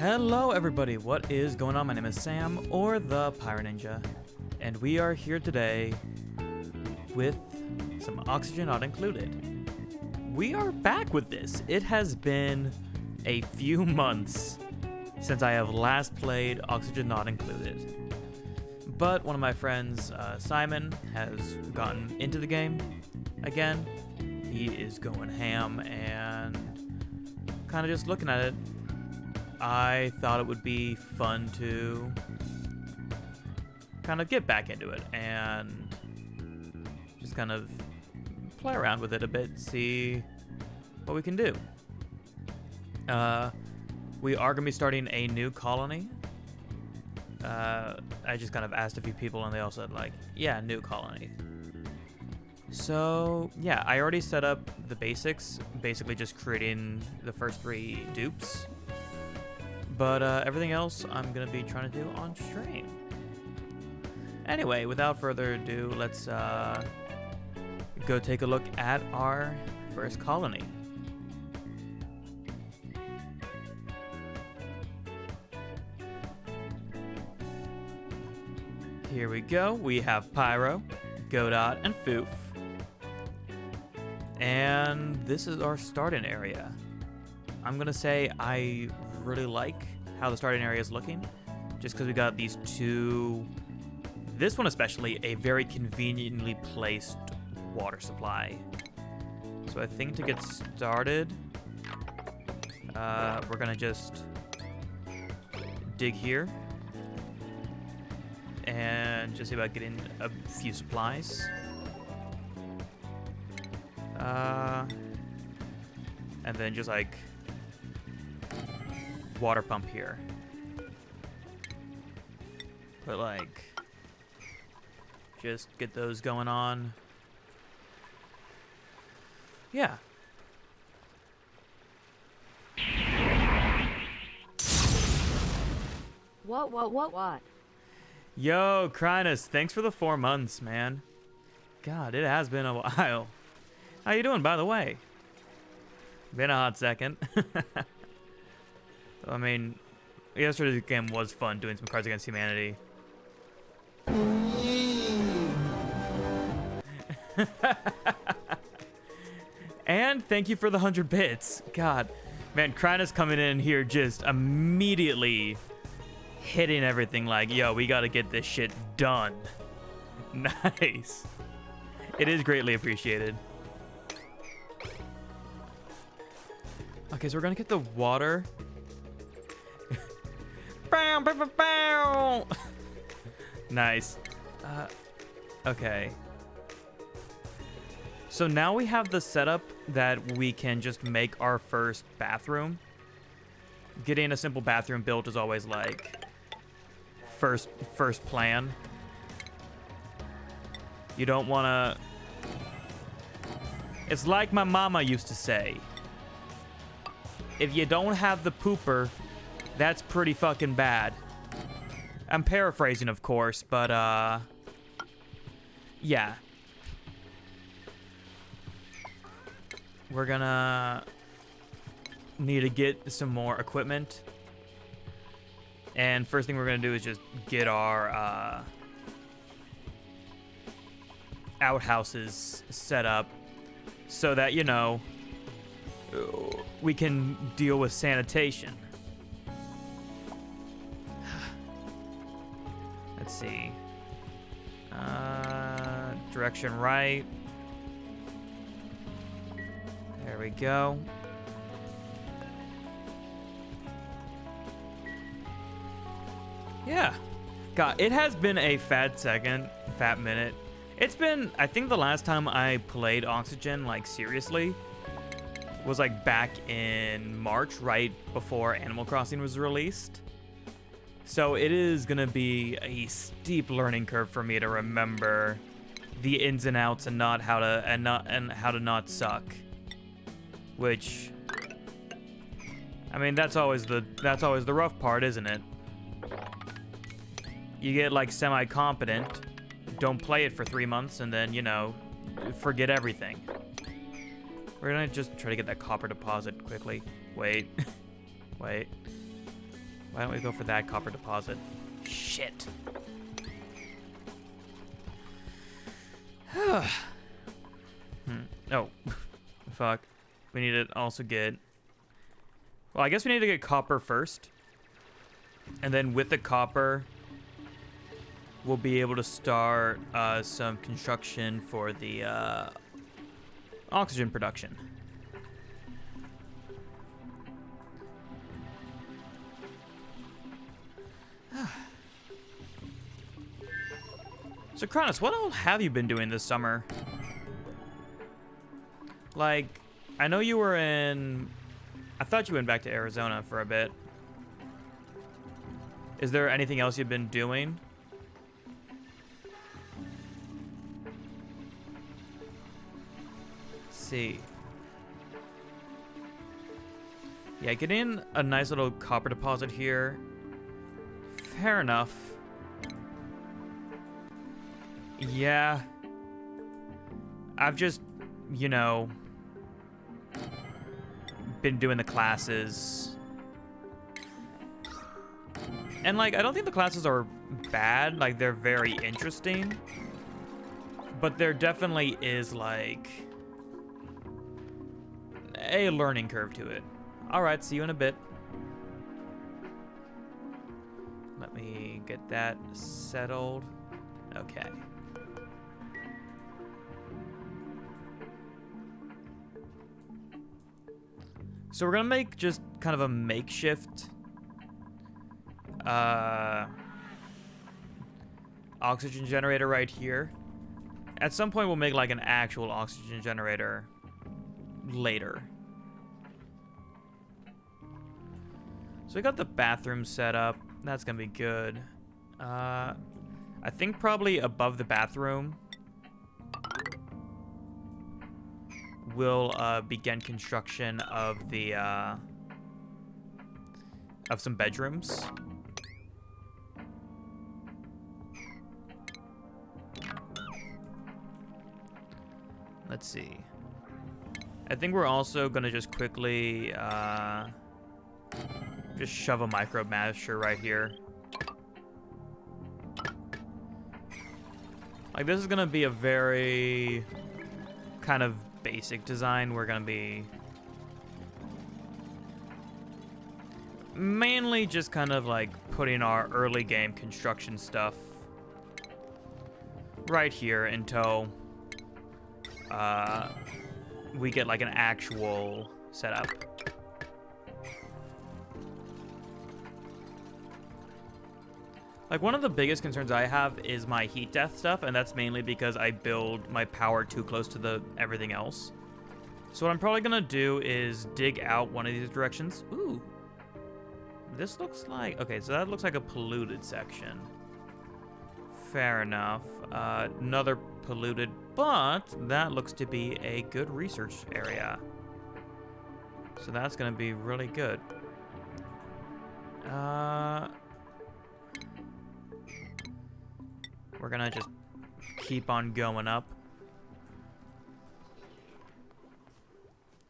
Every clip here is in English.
Hello everybody, what is going on? My name is Sam, or the PyroNinja, and we are here today with some Oxygen Not Included. We are back with this. It has been a few months since I have last played Oxygen Not Included. But one of my friends, Simon, has gotten into the game again. He is going ham, and kind of just looking at it, I thought it would be fun to kind of get back into it and just kind of play around with it a bit, see what we can do. We are going to be starting a new colony. I just kind of asked a few people and they all said, like, yeah, new colony. So, yeah, I already set up the basics, basically just creating the first 3 dupes. But everything else I'm going to be trying to do on stream. Anyway, without further ado, let's go take a look at our first colony. Here we go. We have Pyro, Godot, and Foof. And this is our starting area. I'm going to say I really like how the starting area is looking, just because we got these 2, this one especially, a very conveniently placed water supply. So I think to get started, we're gonna just dig here and just see about getting a few supplies. And then just like water pump here. But like, just get those going on. Yeah. What? Yo, Krynus, thanks for the 4 months, man. God, it has been a while. How you doing, by the way? Been a hot second. I mean, yesterday's game was fun, doing some Cards Against Humanity. And thank you for the 100 bits. God, man, Krynus coming in here just immediately hitting everything like, yo, we gotta get this shit done. Nice. It is greatly appreciated. Okay, so we're gonna get the water. Bow, bow, bow, bow. Nice. Okay. So now we have the setup that we can just make our first bathroom. Getting a simple bathroom built is always like first plan. You don't want to. It's like my mama used to say. If you don't have the pooper, that's pretty fucking bad. I'm paraphrasing, of course, but, yeah. We're gonna need to get some more equipment. And first thing we're gonna do is just get our, outhouses set up so that, you know, we can deal with sanitation. Let's see. Direction right. There we go. Yeah. God, it has been a fat minute. It's been, I think the last time I played Oxygen, like, seriously, was, like, back in March, right before Animal Crossing was released. So it is gonna be a steep learning curve for me to remember the ins and outs and how to not suck. Which, I mean, that's always the rough part, isn't it? You get like semi-competent, don't play it for 3 months, and then, you know, forget everything. We're gonna just try to get that copper deposit quickly. Wait. Wait. Why don't we go for that copper deposit? Shit. Oh, fuck. We need to also get... Well, I guess we need to get copper first. And then with the copper, we'll be able to start some construction for the oxygen production. So, Kronos, what all have you been doing this summer? Like, I know you were in... I thought you went back to Arizona for a bit. Is there anything else you've been doing? Let's see. Yeah, getting a nice little copper deposit here. Fair enough. Yeah. I've just, you know, been doing the classes. And, like, I don't think the classes are bad. Like, they're very interesting. But there definitely is, like, a learning curve to it. Alright, see you in a bit. Let me get that settled. Okay. So we're gonna make just kind of a makeshift oxygen generator right here. At some point we'll make like an actual oxygen generator later. So we got the bathroom set up. That's gonna be good. I think probably above the bathroom we'll begin construction of the of some bedrooms. Let's see. I think we're also gonna just quickly just shove a micro masher right here. Like, this is gonna be a very kind of basic design. We're gonna be mainly just kind of like putting our early game construction stuff right here until we get like an actual setup. Like, one of the biggest concerns I have is my heat death stuff, and that's mainly because I build my power too close to the everything else. So what I'm probably gonna do is dig out one of these directions. Ooh. This looks like... Okay, so that looks like a polluted section. Fair enough. Another polluted, but that looks to be a good research area. So that's gonna be really good. We're gonna just keep on going up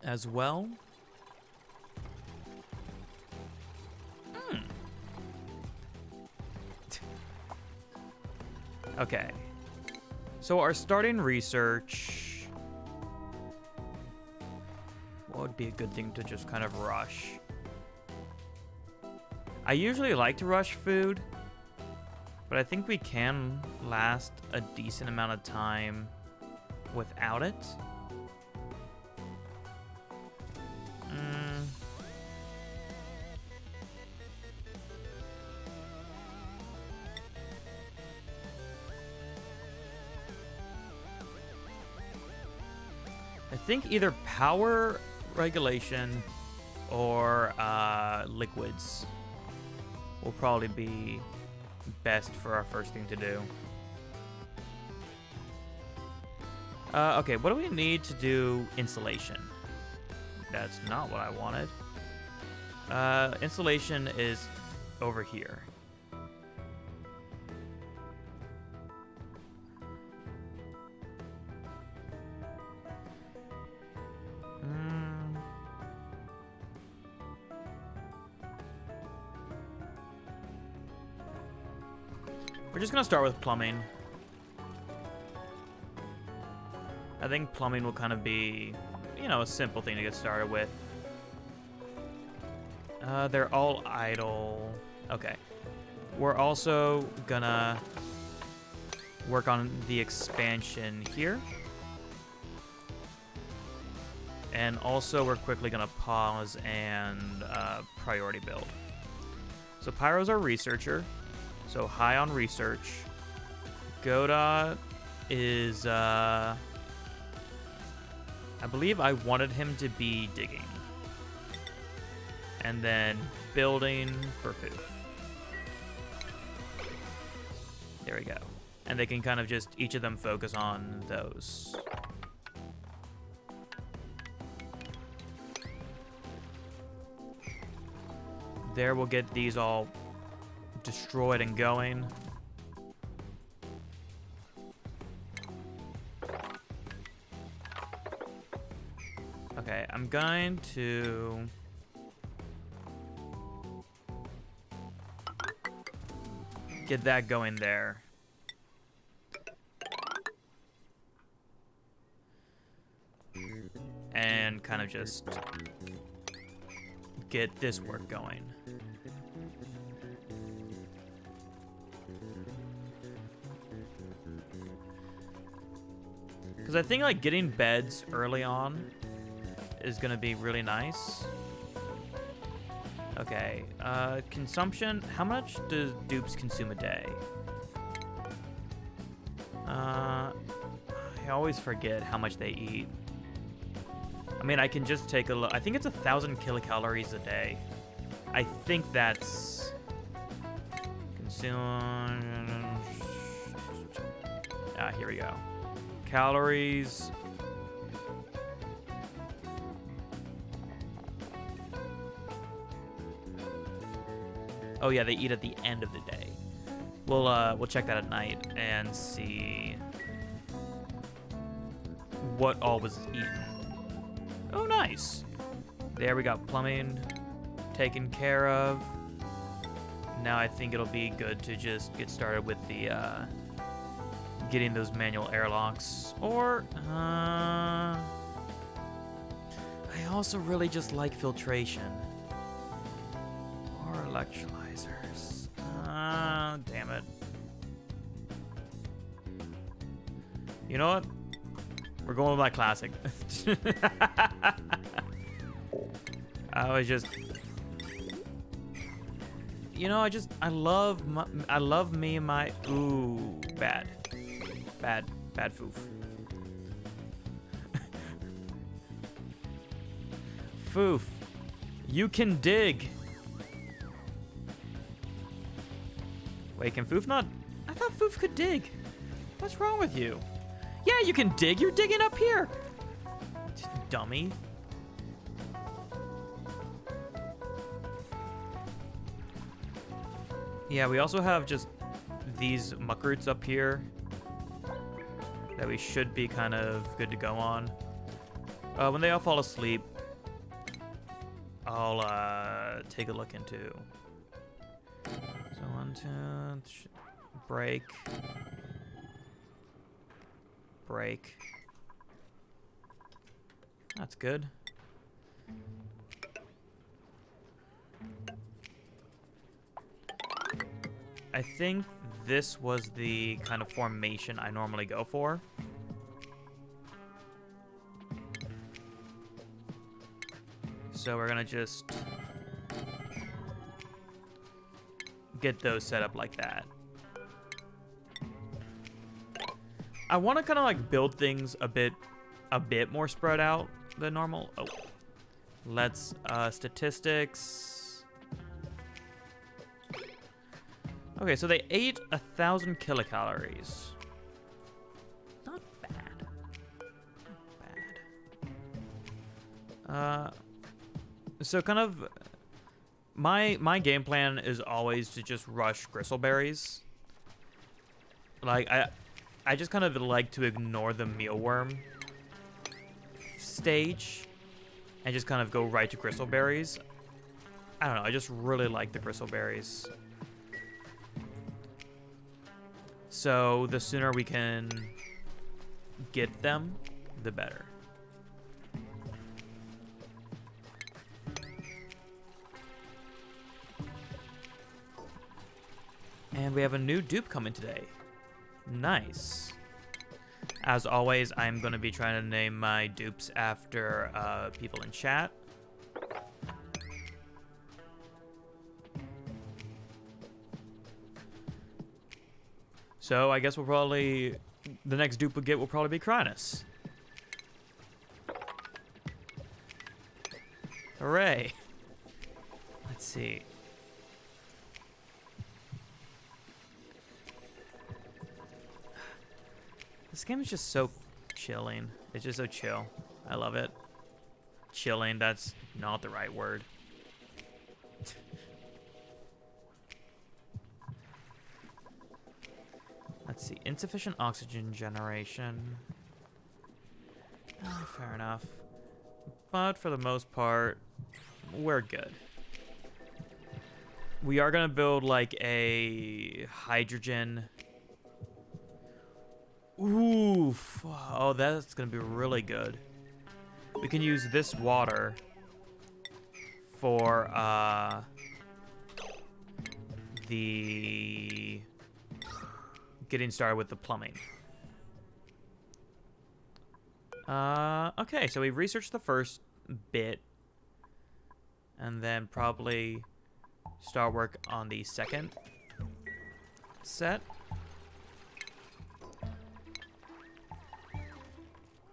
as well. Okay. So our starting research... What would be a good thing to just kind of rush? I usually like to rush food, but I think we can last a decent amount of time without it. I think either power regulation or liquids will probably be best for our first thing to do. Okay, what do we need to do insulation? That's not what I wanted. Insulation is over here. We're just gonna start with plumbing. I think plumbing will kind of be, you know, a simple thing to get started with. They're all idle. Okay. We're also gonna work on the expansion here. And also we're quickly gonna pause and priority build. So Pyro's our researcher. So high on research. Goda is, I believe I wanted him to be digging. And then building for Foof. There we go. And they can kind of just, each of them focus on those. There we'll get these all destroyed and going. Okay, I'm going to get that going there. And kind of just get this work going. Because I think like getting beds early on is gonna be really nice. Okay, consumption. How much does dupes consume a day? I always forget how much they eat. I mean, I can just take a look. I think it's 1,000 kilocalories a day. I think that's consume. Here we go. Calories. Oh yeah, they eat at the end of the day. We'll check that at night and see what all was eaten. Oh, nice. There we got plumbing taken care of. Now I think it'll be good to just get started with the getting those manual airlocks. Or I also really just like filtration or electrolyzers. Damn it. You know what? We're going with my classic. I was just, you know, I love me and my, ooh, bad foof. Foof, you can dig. Wait, can Foof not? I thought Foof could dig. What's wrong with you? Yeah, you can dig. You're digging up here. Dummy. Yeah, we also have just these muck roots up here that we should be kind of good to go on. When they all fall asleep, I'll take a look into. So 1, 2, break. Break. That's good. I think this was the kind of formation I normally go for. So we're gonna just get those set up like that. I want to kind of like build things a bit more spread out than normal. Oh, let's statistics. Okay, so they ate 1,000 kilocalories. Not bad. Not bad. So kind of my game plan is always to just rush gristleberries. Like I just kind of like to ignore the mealworm stage and just kind of go right to gristleberries. I don't know, I just really like the gristleberries. So the sooner we can get them, the better. And we have a new dupe coming today. Nice. As always, I'm going to be trying to name my dupes after people in chat. So I guess we'll probably... the next dupe we'll get will probably be Cronus. Hooray. Let's see. This game is just so chilling. It's just so chill. I love it. Chilling, that's not the right word. Let's see. Insufficient oxygen generation. Oh, fair enough. But for the most part, we're good. We are going to build like a hydrogen... Oof. Oh, that's going to be really good. We can use this water for the getting started with the plumbing. Okay, so we researched the first bit and then probably start work on the second set.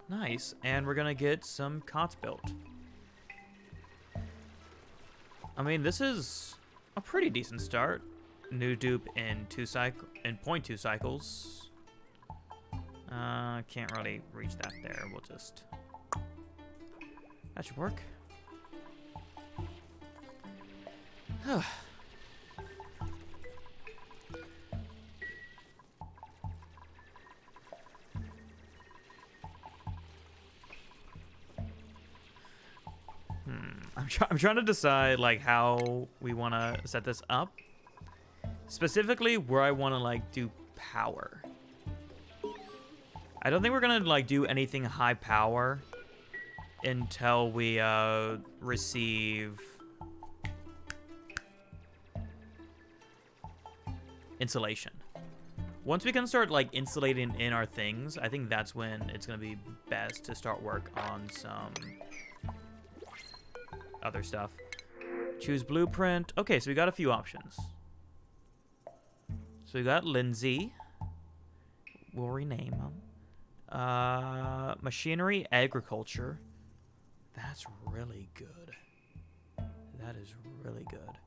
Nice, and we're gonna get some cots built. I mean, this is a pretty decent start. New dupe in 0.2 cycles. Can't really reach that there. We'll just... that should work. I'm trying to decide like how we want to set this up. Specifically where I want to like do power. I don't think we're going to like do anything high power until we receive insulation. Once we can start like insulating in our things, I think that's when it's going to be best to start work on some other stuff. Choose blueprint. Okay, so we got a few options. So we got Lindsay. We'll rename them. Machinery, agriculture. That's really good. That is really good.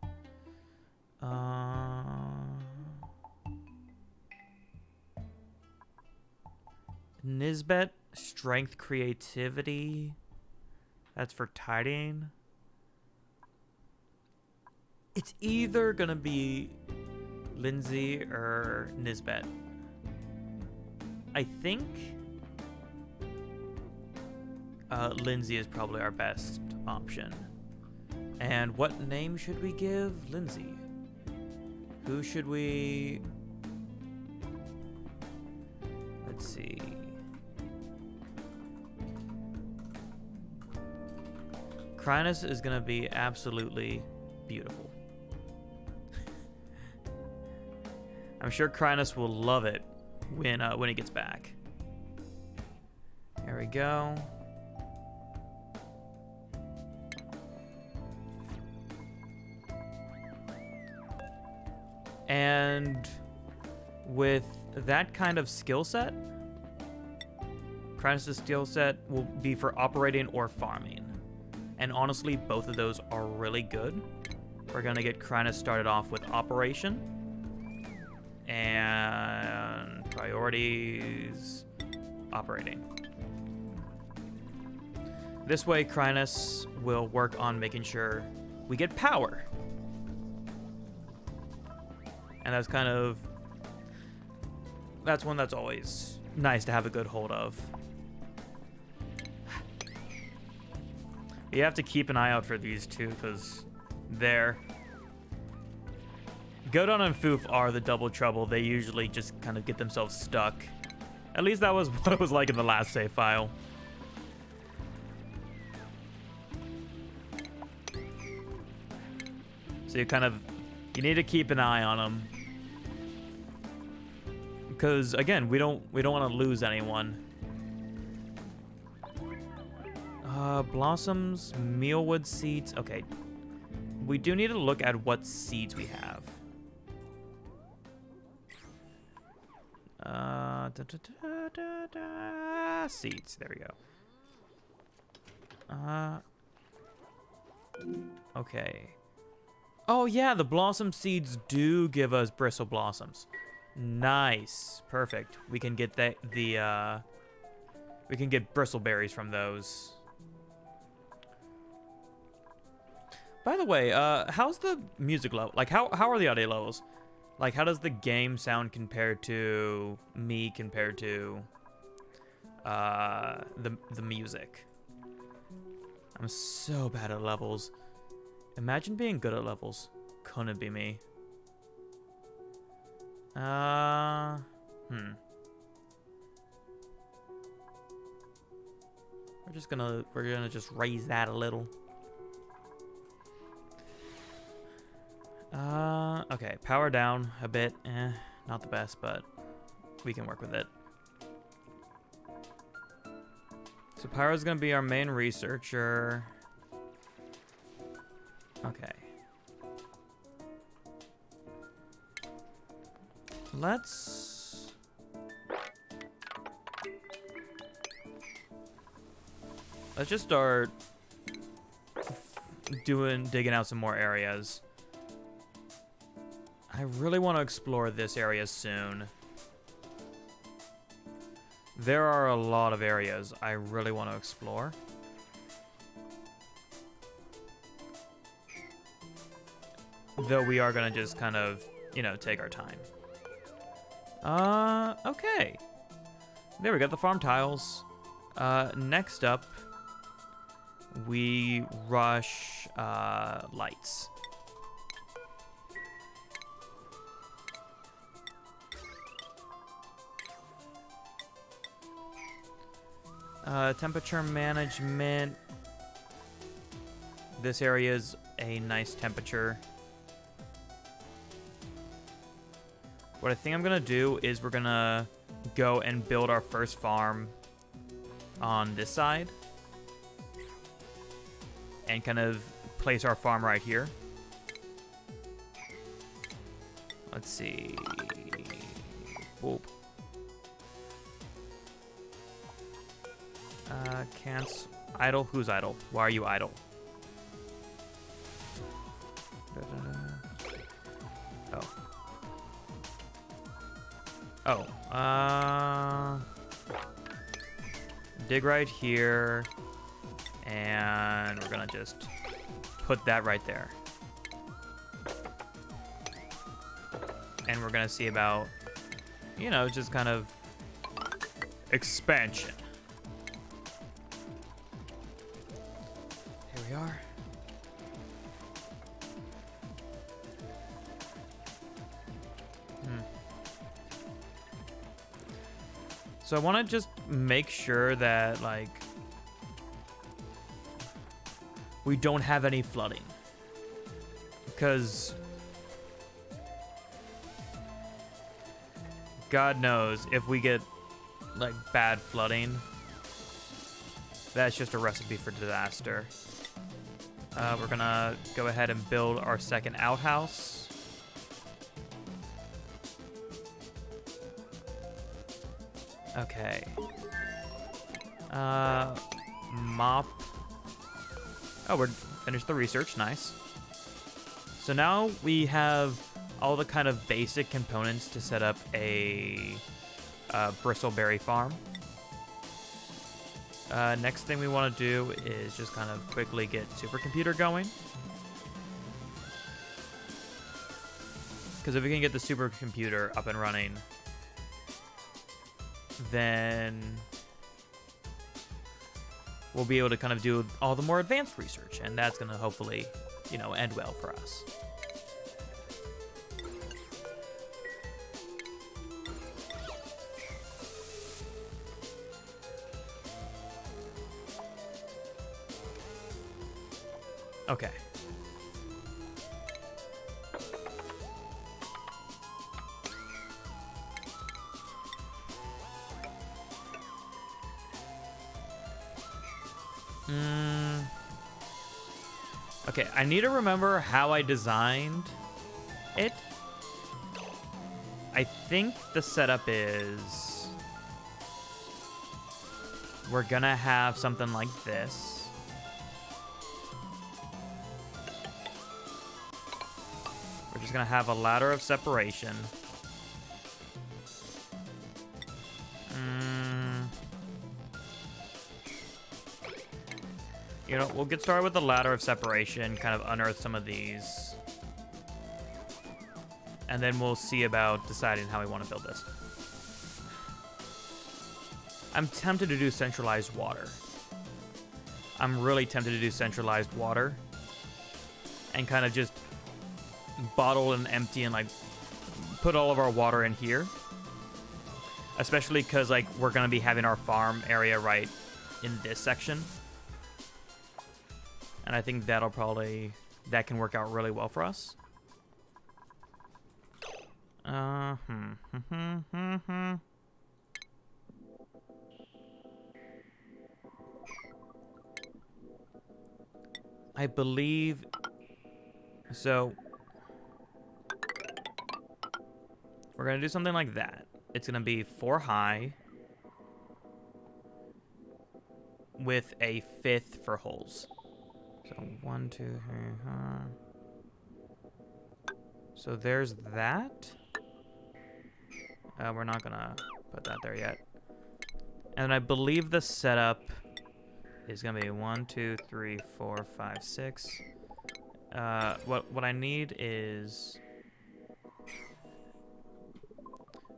Nisbet, strength, creativity. That's for tidying. It's either gonna be Lindsay or Nisbet. I think Lindsay is probably our best option. And what name should we give Lindsay? Who should we... let's see. Crinus is gonna be absolutely beautiful. I'm sure Crinus will love it when he gets back. There we go. And with that kind of skill set, Crinus' skill set will be for operating or farming. And honestly, both of those are really good. We're gonna get Crinus started off with operation. And priorities, operating. This way, Crinus will work on making sure we get power. And that's kind of... that's one that's always nice to have a good hold of. You have to keep an eye out for these two, because they're Godon and Foof are the double trouble. They usually just kind of get themselves stuck. At least that was what it was like in the last save file. So you need to keep an eye on them. Because again, we don't want to lose anyone. Blossoms, mealwood seeds. Okay. We do need to look at what seeds we have. Seeds. There we go. Okay. Oh yeah, the blossom seeds do give us bristle blossoms. Nice. Perfect. We can get we can get bristleberries from those. By the way, how's the music level? Like, how are the audio levels? Like, how does the game sound compared to me, compared to the music? I'm so bad at levels. Imagine being good at levels. Couldn't be me. We're gonna just raise that a little. Okay, power down a bit. Not the best, but we can work with it. So Pyro's gonna be our main researcher. Okay. Let's just start digging out some more areas. I really want to explore this area soon. There are a lot of areas I really want to explore. Though we are going to just kind of, take our time. Okay. There we got the farm tiles. Next up, we rush lights. Temperature management. This area is a nice temperature. What I think I'm gonna do is we're gonna go and build our first farm on this side. And kind of place our farm right here. Let's see. Whoop. Can't idle. Who's idle? Why are you idle? Oh. Dig right here. And we're gonna just put that right there. And we're gonna see about, just kind of expansion. Here we are. So I want to just make sure that, we don't have any flooding. Because God knows if we get, bad flooding, that's just a recipe for disaster. We're going to go ahead and build our second outhouse. Okay. Mop. Oh, we're finished the research. Nice. So now we have all the kind of basic components to set up a bristleberry farm. Next thing we want to do is just kind of quickly get supercomputer going. Because if we can get the supercomputer up and running, then we'll be able to kind of do all the more advanced research, and that's going to hopefully, end well for us. Okay. Okay, I need to remember how I designed it. I think the setup is we're gonna have something like this. We're just gonna have a ladder of separation. You know, we'll get started with the ladder of separation, kind of unearth some of these. And then we'll see about deciding how we want to build this. I'm tempted to do centralized water. I'm really tempted to do centralized water. And kind of just bottle and empty and like put all of our water in here. Especially because like we're going to be having our farm area right in this section. And I think that can work out really well for us. I believe so. We're gonna do something like that. It's gonna be 4 high with a 5th for holes. So 1, 2, 3, So there's that. We're not gonna put that there yet. And I believe the setup is gonna be 1, 2, 3, 4, 5, 6. What I need is.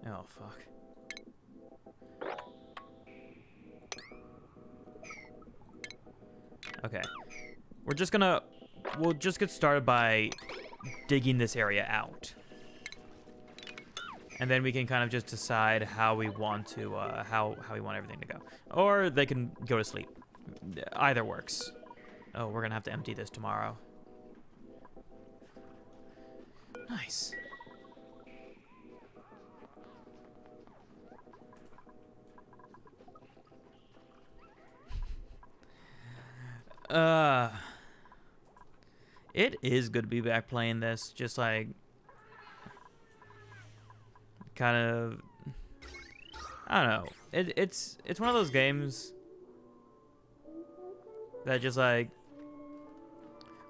Oh fuck. Okay. We'll just get started by digging this area out. And then we can kind of just decide how we want to, how we want everything to go. Or they can go to sleep. Either works. Oh, we're gonna have to empty this tomorrow. Nice. It is good to be back playing this. Just like, kind of, I don't know. It's one of those games that just like,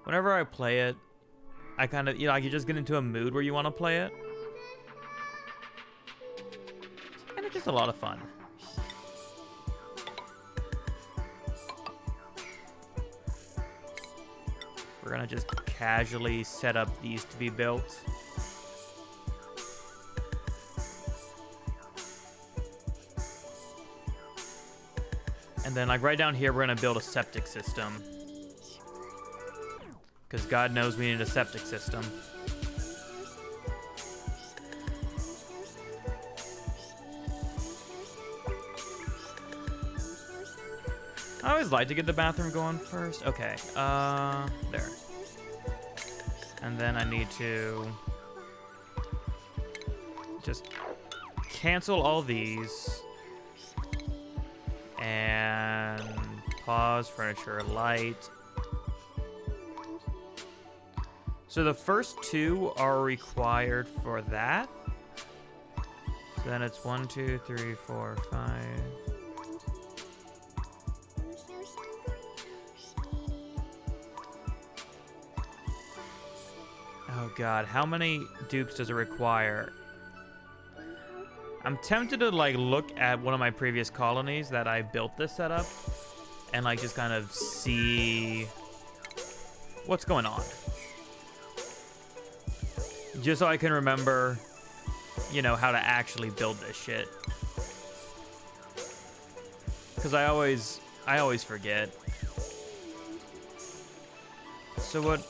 whenever I play it, I kind of, you know, like you just get into a mood where you want to play it. And it's just a lot of fun. We're gonna just casually set up these to be built. And then like right down here, we're gonna build a septic system. Because God knows we need a septic system. I always like to get the bathroom going first. Okay, there. And then I need to just cancel all these. And pause, furniture, light. So the first 2 are required for that. So then it's 1, 2, 3, 4, 5. Oh god, how many dupes does it require? I'm tempted to like look at one of my previous colonies that I built this setup and like just kind of see what's going on. Just so I can remember, you know, how to actually build this shit. Because I always forget. So what?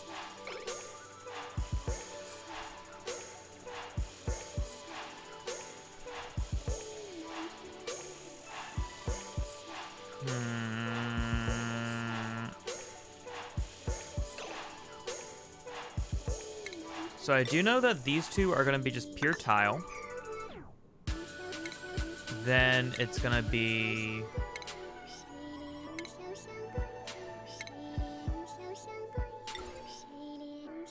So I do know that these two are going to be just pure tile. Then it's going to be...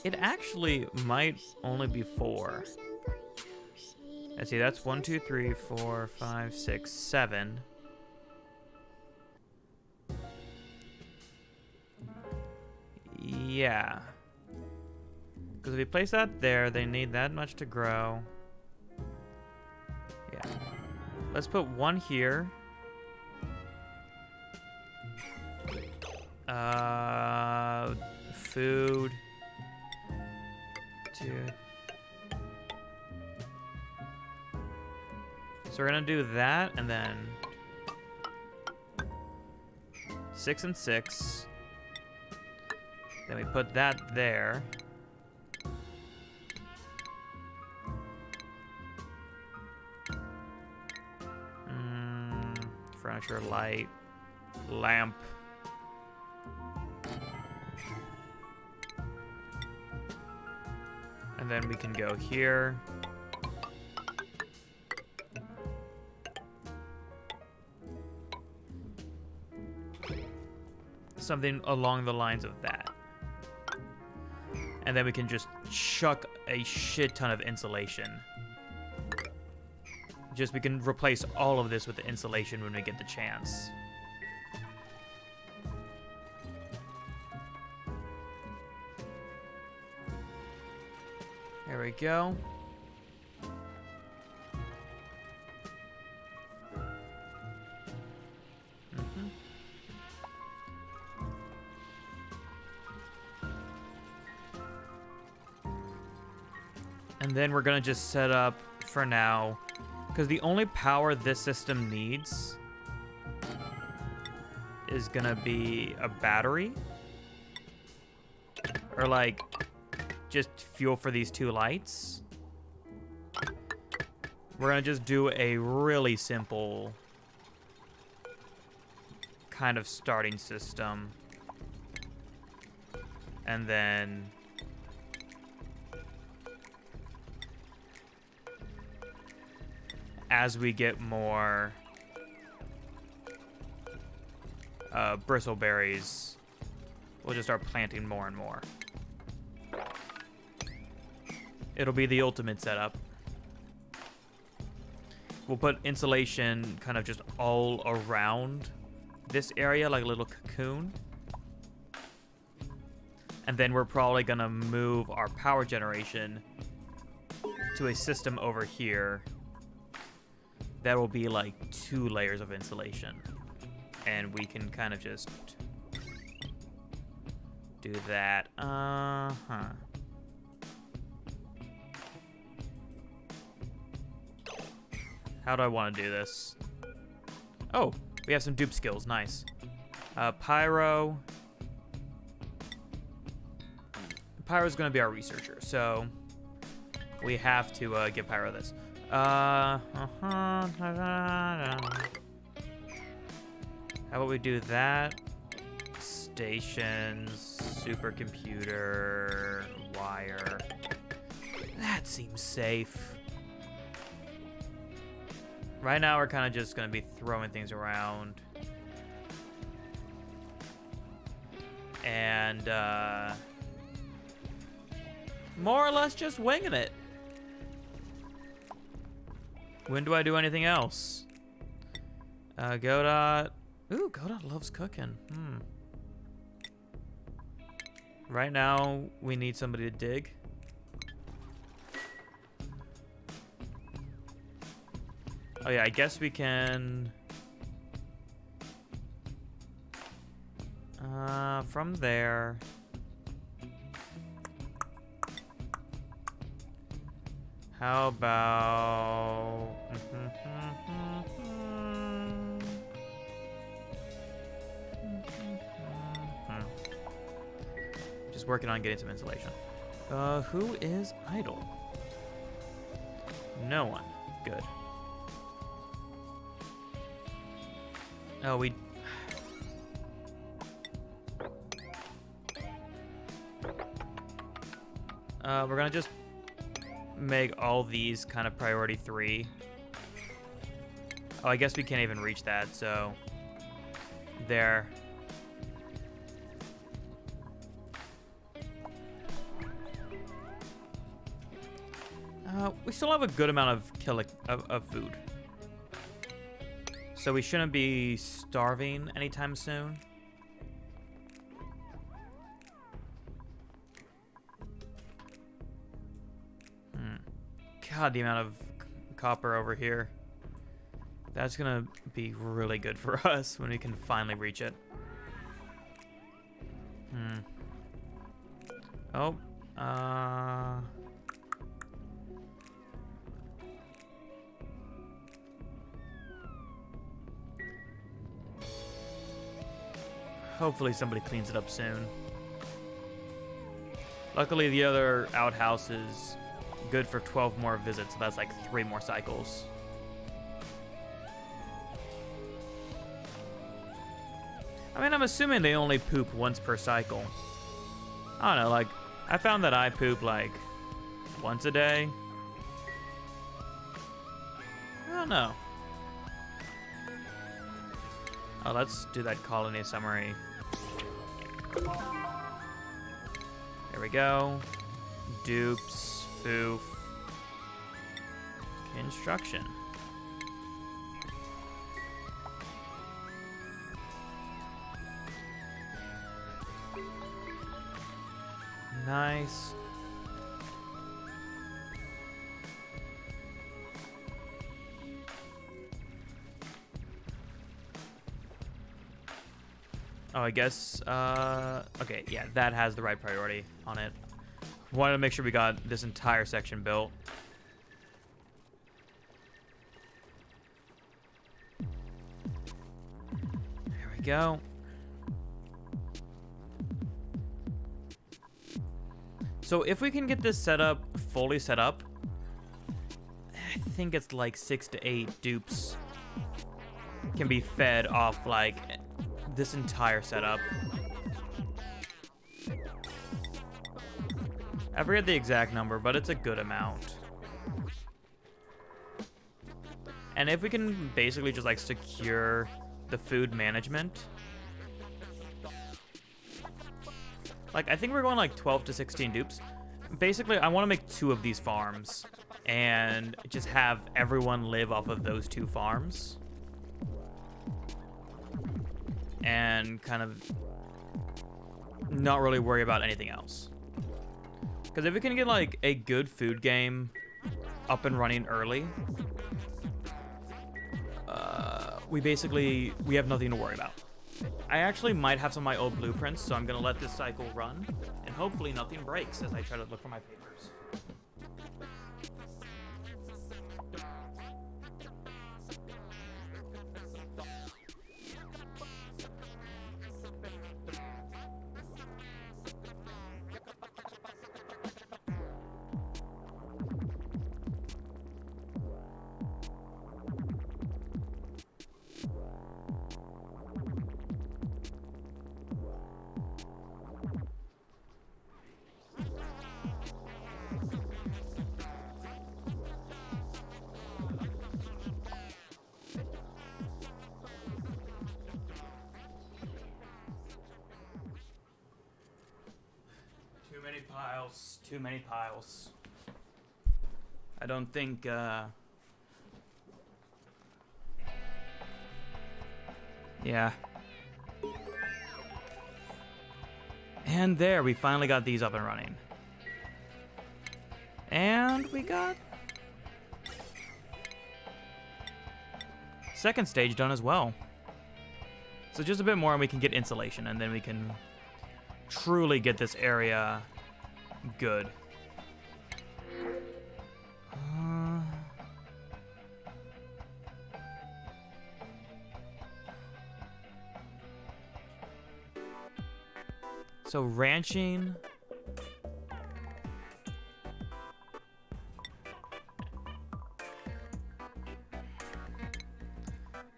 It actually might only be 4. Let's see, that's 1, 2, 3, 4, 5, 6, 7. Yeah. Because if we place that there, they need that much to grow. Yeah. Let's put 1 here. Food. 2. So we're gonna do that, and then 6 and 6. Then we put that there. Furniture, light, lamp. And then we can go here. Something along the lines of that. And then we can just chuck a shit ton of insulation. Just we can replace all of this with the insulation when we get the chance. There we go. And then we're gonna just set up for now, because the only power this system needs is gonna be a battery. Or like, just fuel for these 2 lights. We're gonna just do a really simple kind of starting system. And then as we get more bristleberries, we'll just start planting more and more. It'll be the ultimate setup. We'll put insulation kind of just all around this area, like a little cocoon. And then we're probably gonna move our power generation to a system over here that will be like 2 layers of insulation. And we can kind of just do that. How do I want to do this? Oh, we have some dupe skills. Nice. Pyro. Pyro's going to be our researcher, so we have to give Pyro this. How about we do that? Stations, supercomputer, wire. That seems safe. Right now, we're kind of just going to be throwing things around. And, more or less just winging it. When do I do anything else? Godot. Ooh, Godot loves cooking. Right now, we need somebody to dig. Oh yeah, I guess we can... from there... How about... Just working on getting some insulation. Who is idle? No one. Good. Oh, we... we're gonna just make all these kind of priority 3. Oh, I guess we can't even reach that, so there. We still have a good amount of food. So we shouldn't be starving anytime soon. God, the amount of copper over here. That's gonna be really good for us when we can finally reach it. Oh, hopefully somebody cleans it up soon. Luckily, the other outhouse is good for 12 more visits, so that's like 3 more cycles. I mean, I'm assuming they only poop once per cycle. I don't know, like, I found that I poop like once a day. I don't know. Oh, let's do that colony summary. There we go. Dupes, foof. Construction. Nice. Oh, I guess, okay, yeah, that has the right priority on it. Wanted to make sure we got this entire section built. There we go. So if we can get this setup fully set up, I think it's like 6 to 8 dupes can be fed off like this entire setup. I forget the exact number, but it's a good amount. And if we can basically just like secure the food management, like I think we're going like 12 to 16 dupes. Basically, I want to make 2 of these farms and just have everyone live off of those 2 farms. And kind of not really worry about anything else. Because if we can get like a good food game up and running early, we have nothing to worry about. I actually might have some of my old blueprints, so I'm gonna let this cycle run, and hopefully nothing breaks as I try to look for my papers. Too many piles. I don't think, yeah. And there, we finally got these up and running. And we got second stage done as well. So just a bit more and we can get insulation, and then we can truly get this area good. So ranching.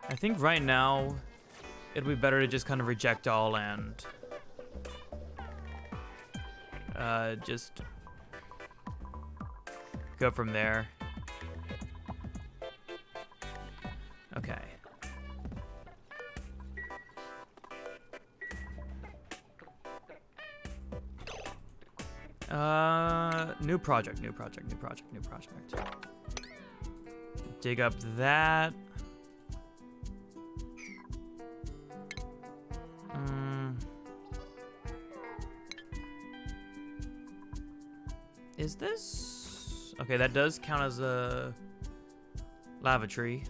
I think right now it'd be better to just kind of reject all and just go from there. Okay. New project. Dig up that. Is this... Okay, that does count as a lavatory.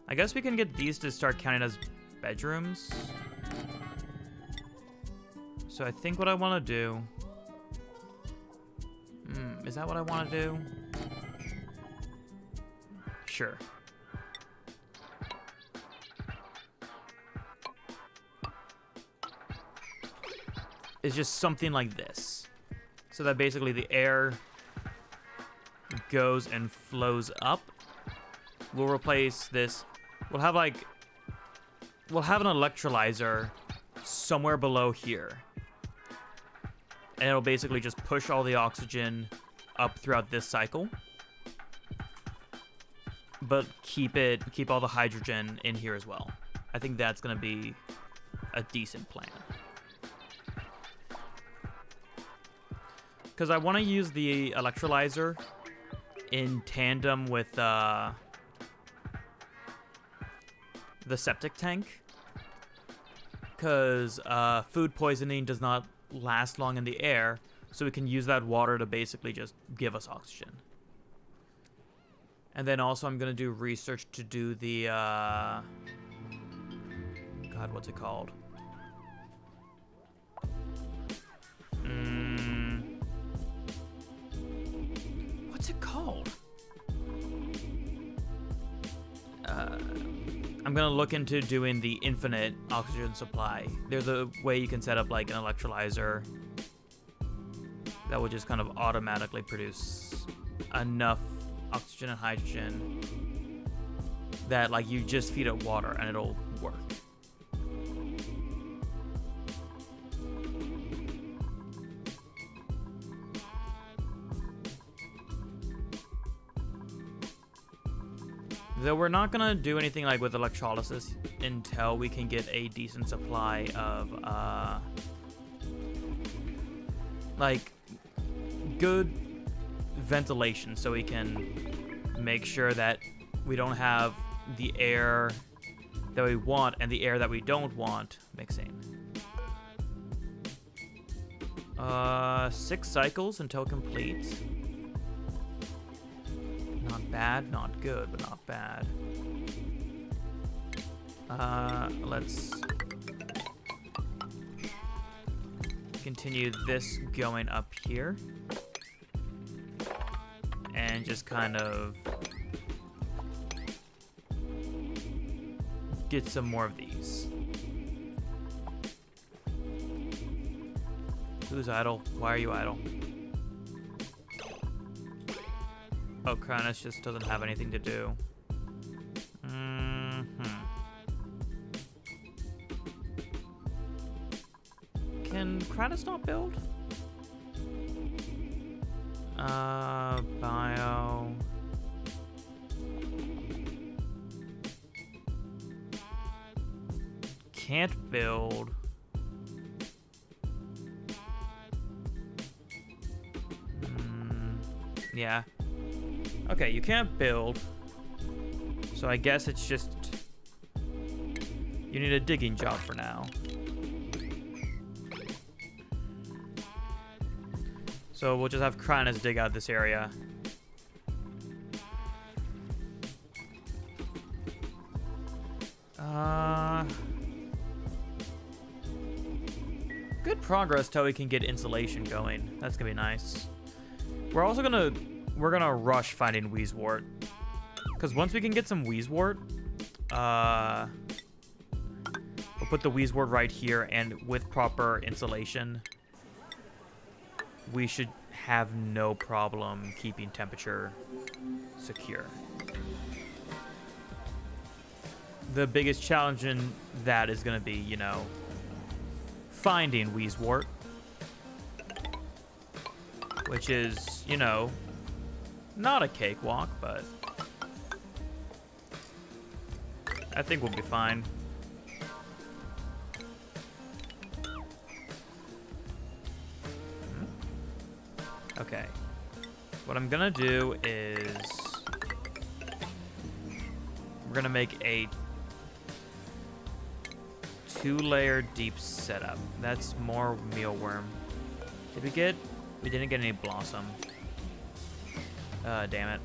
I guess we can get these to start counting as bedrooms. So I think what I want to do... is that what I want to do? Sure. It's just something like this. So that basically the air goes and flows up. We'll replace this. We'll have an electrolyzer somewhere below here. And it'll basically just push all the oxygen up throughout this cycle. But keep all the hydrogen in here as well. I think that's gonna be a decent plan. Because I want to use the electrolyzer in tandem with the septic tank. Because food poisoning does not last long in the air, so we can use that water to basically just give us oxygen. And then also I'm going to do research to do the... God, what's it called? What's it called? I'm gonna look into doing the infinite oxygen supply. There's a way you can set up like an electrolyzer that will just kind of automatically produce enough oxygen and hydrogen that like you just feed it water and it'll work. Though we're not gonna do anything like with electrolysis until we can get a decent supply of like good ventilation, so we can make sure that we don't have the air that we want and the air that we don't want mixing. 6 cycles until complete. Not bad, not good, but not bad. Let's continue this going up here. And just kind of get some more of these. Who's idle? Why are you idle? Oh, Kranis just doesn't have anything to do. Can Kranis not build? Bio. Can't build. Yeah. Okay, you can't build. So I guess it's just... You need a digging job for now. So we'll just have Kranis dig out this area. Good progress till we can get insulation going. That's gonna be nice. We're also gonna rush finding Wheezewort, because once we can get some Wheezewort, we'll put the Wheezewort right here, and with proper insulation, we should have no problem keeping temperature secure. The biggest challenge in that is going to be, you know, finding Wheezewort, which is, you know, Not a cakewalk, but I think we'll be fine. Okay. What I'm gonna do is we're gonna make a 2-layer deep setup. That's more mealworm. Did we get? We didn't get any blossom. Damn it.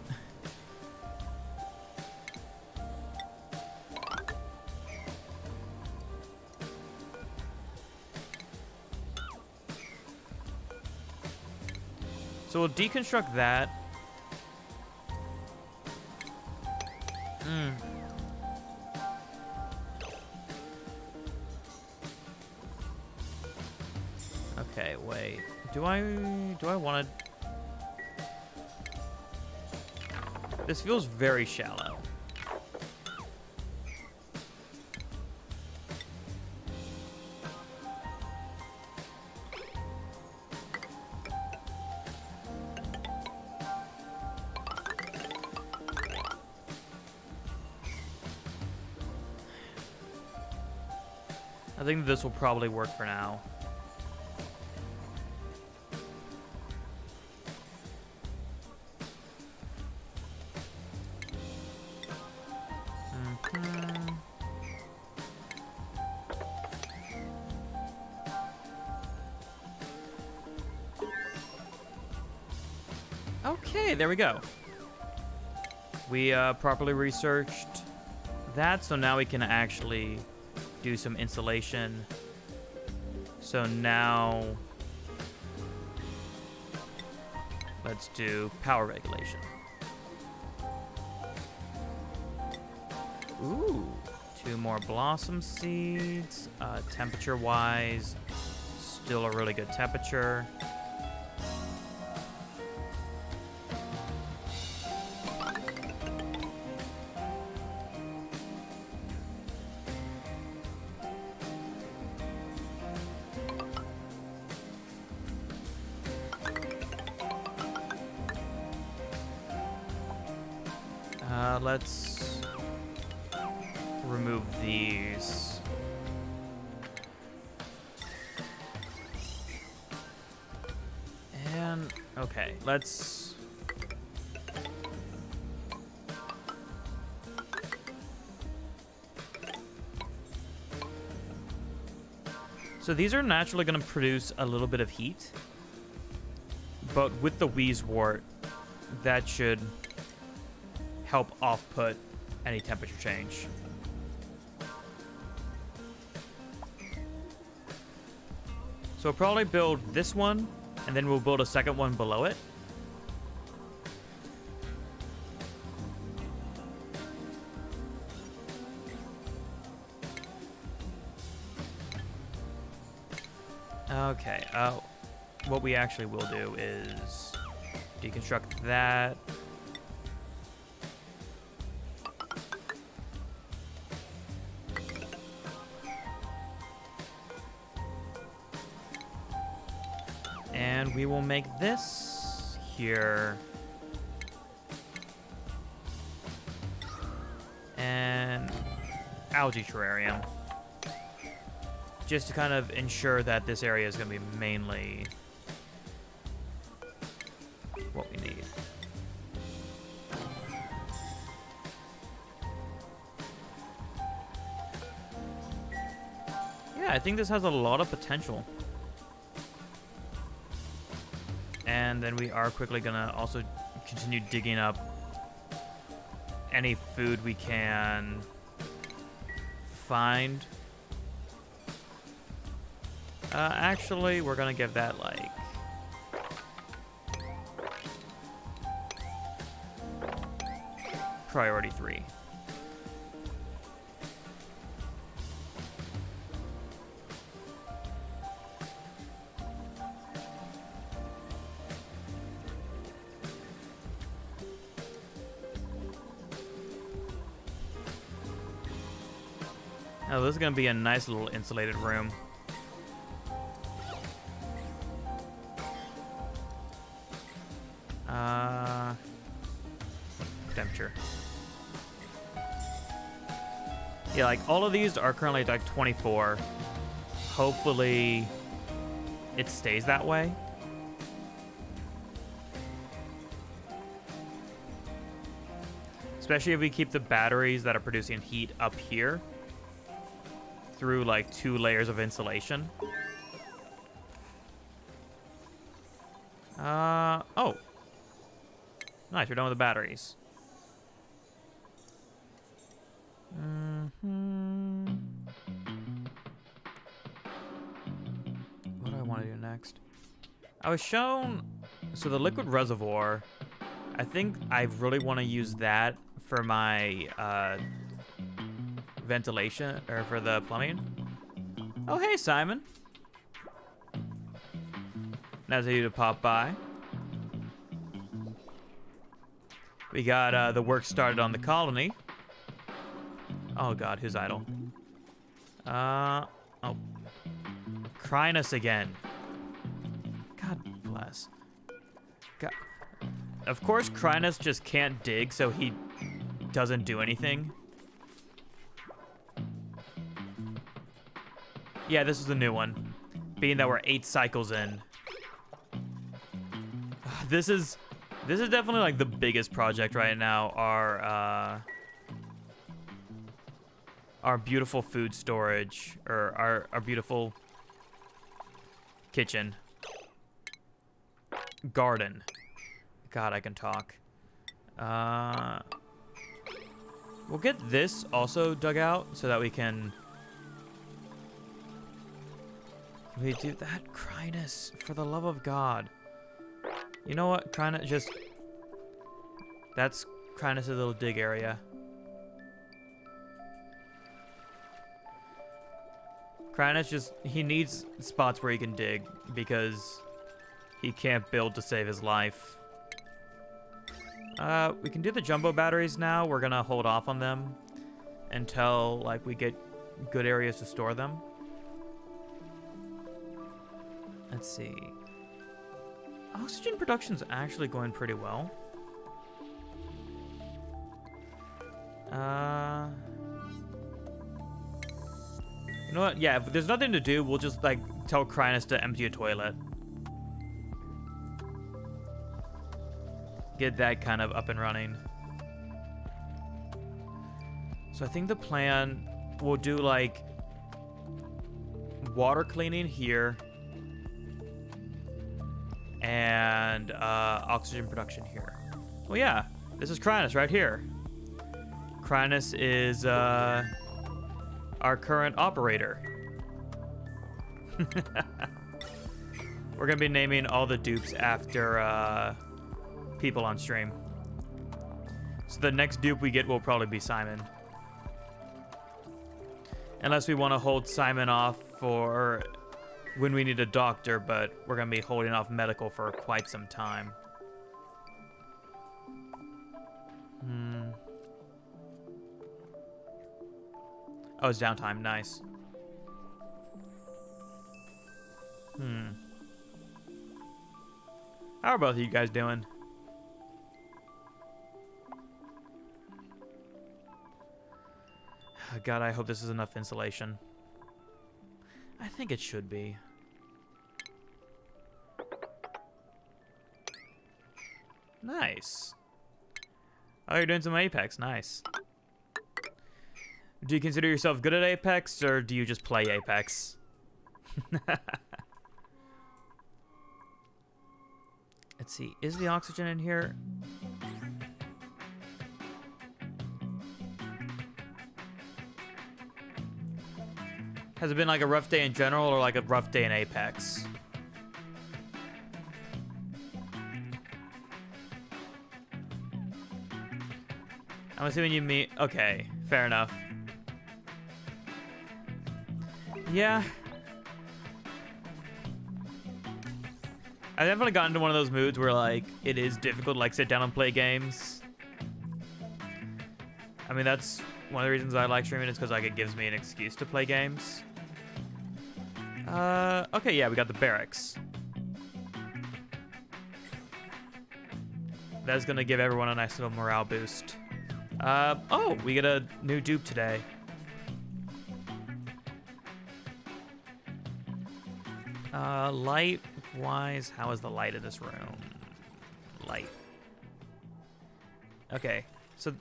So we'll deconstruct that. Okay, wait. Do I want to? This feels very shallow. I think this will probably work for now. Okay, there we go. We properly researched that, so now we can actually do some insulation. So now let's do power regulation. Ooh, 2 more blossom seeds. Temperature-wise, still a really good temperature. Let's remove these. And, okay, let's... So these are naturally going to produce a little bit of heat, but with the Wheezewort, that should help off-put any temperature change. So we'll probably build this one, and then we'll build a second one below it. Okay, what we actually will do is deconstruct that. And we will make this here an algae terrarium, just to kind of ensure that this area is going to be mainly what we need. Yeah, I think this has a lot of potential. And then we are quickly gonna also continue digging up any food we can find. Actually, we're gonna give that like priority 3. Oh, this is gonna be a nice little insulated room. temperature. Yeah, like all of these are currently at like 24. Hopefully it stays that way. Especially if we keep the batteries that are producing heat up here through like 2 layers of insulation. Oh. Nice, we're done with the batteries. What do I want to do next? I was shown... So the liquid reservoir, I think I really want to use that for my ventilation, or for the plumbing. Oh, hey, Simon. Nice of you to pop by. We got the work started on the colony. Oh god, who's idle? Oh. Crinus again. God bless. God. Of course, Crinus just can't dig, so he doesn't do anything. Yeah, this is the new one. Being that we're 8 cycles in. This is definitely like the biggest project right now. Our beautiful food storage, or our beautiful kitchen. Garden. God, I can talk. We'll get this also dug out so that we can... We do that, Crinus, for the love of God. You know what, Crinus, just... That's Crinus' little dig area. Crinus just... He needs spots where he can dig, because he can't build to save his life. We can do the jumbo batteries now. We're gonna hold off on them until, like, we get good areas to store them. Let's see. Oxygen production's actually going pretty well. You know what? Yeah, if there's nothing to do, we'll just, like, tell Crinus to empty a toilet. Get that kind of up and running. So I think the plan, we'll do, like, water cleaning here. And oxygen production here. Well, yeah, this is Crinus right here. Crinus is our current operator. We're gonna be naming all the dupes after people on stream. So the next dupe we get will probably be Simon. Unless we want to hold Simon off for when we need a doctor, but we're going to be holding off medical for quite some time. Oh, it's downtime. Nice. How are both of you guys doing? God, I hope this is enough insulation. I think it should be. Nice. Oh, you're doing some Apex. Nice. Do you consider yourself good at Apex, or do you just play Apex? Let's see. Is the oxygen in here? Has it been like a rough day in general, or like a rough day in Apex? I'm assuming you mean... Okay, fair enough. Yeah. I've definitely gotten into one of those moods where, like, it is difficult to, like, sit down and play games. I mean, that's one of the reasons I like streaming, is because, like, it gives me an excuse to play games. Okay, yeah, we got the barracks. That's gonna give everyone a nice little morale boost. Oh, we get a new dupe today. Light-wise, how is the light in this room? Light. Okay, so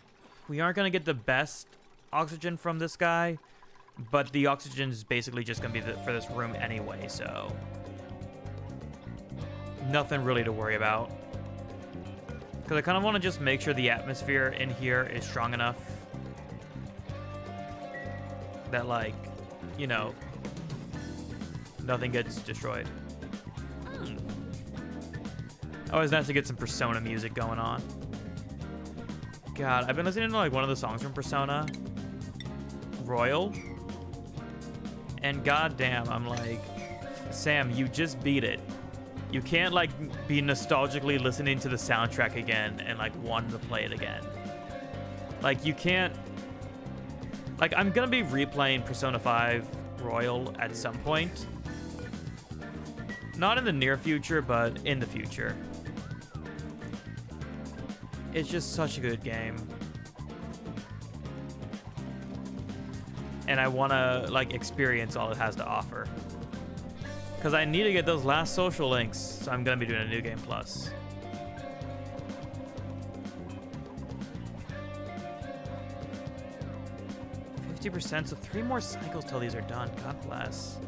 we aren't gonna get the best oxygen from this guy, but the oxygen is basically just gonna be for this room anyway, so nothing really to worry about. Because I kind of want to just make sure the atmosphere in here is strong enough that, like, you know, nothing gets destroyed. Always nice to get some Persona music going on. God, I've been listening to, like, one of the songs from Persona, Royal, and goddamn, I'm like, Sam, you just beat it. You can't, like, be nostalgically listening to the soundtrack again and, like, want to play it again. Like, you can't... Like, I'm gonna be replaying Persona 5 Royal at some point. Not in the near future, but in the future. It's just such a good game. And I want to, like, experience all it has to offer. Because I need to get those last social links, so I'm going to be doing a New Game Plus. %, so 3 more cycles till these are done. God bless.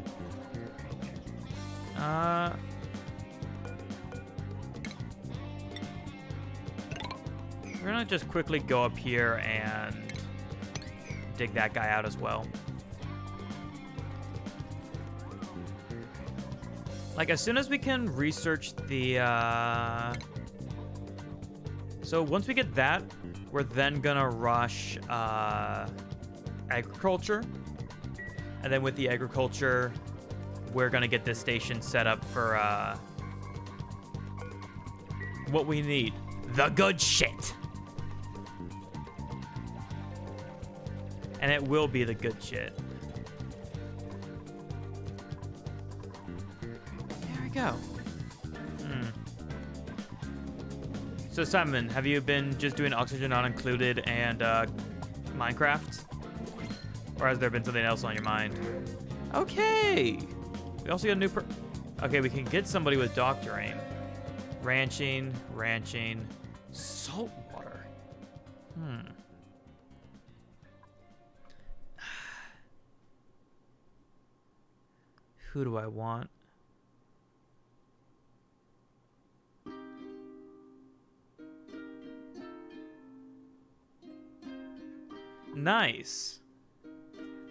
We're going to just quickly go up here and dig that guy out as well. Like, as soon as we can research the, So once we get that, we're then gonna rush, agriculture. And then with the agriculture, we're gonna get this station set up for, what we need. The good shit! And it will be the good shit. Go. So Simon, have you been just doing Oxygen Not Included and Minecraft? Or has there been something else on your mind? Okay! We also got a new okay, we can get somebody with doctoring. Ranching, saltwater. Who do I want? Nice.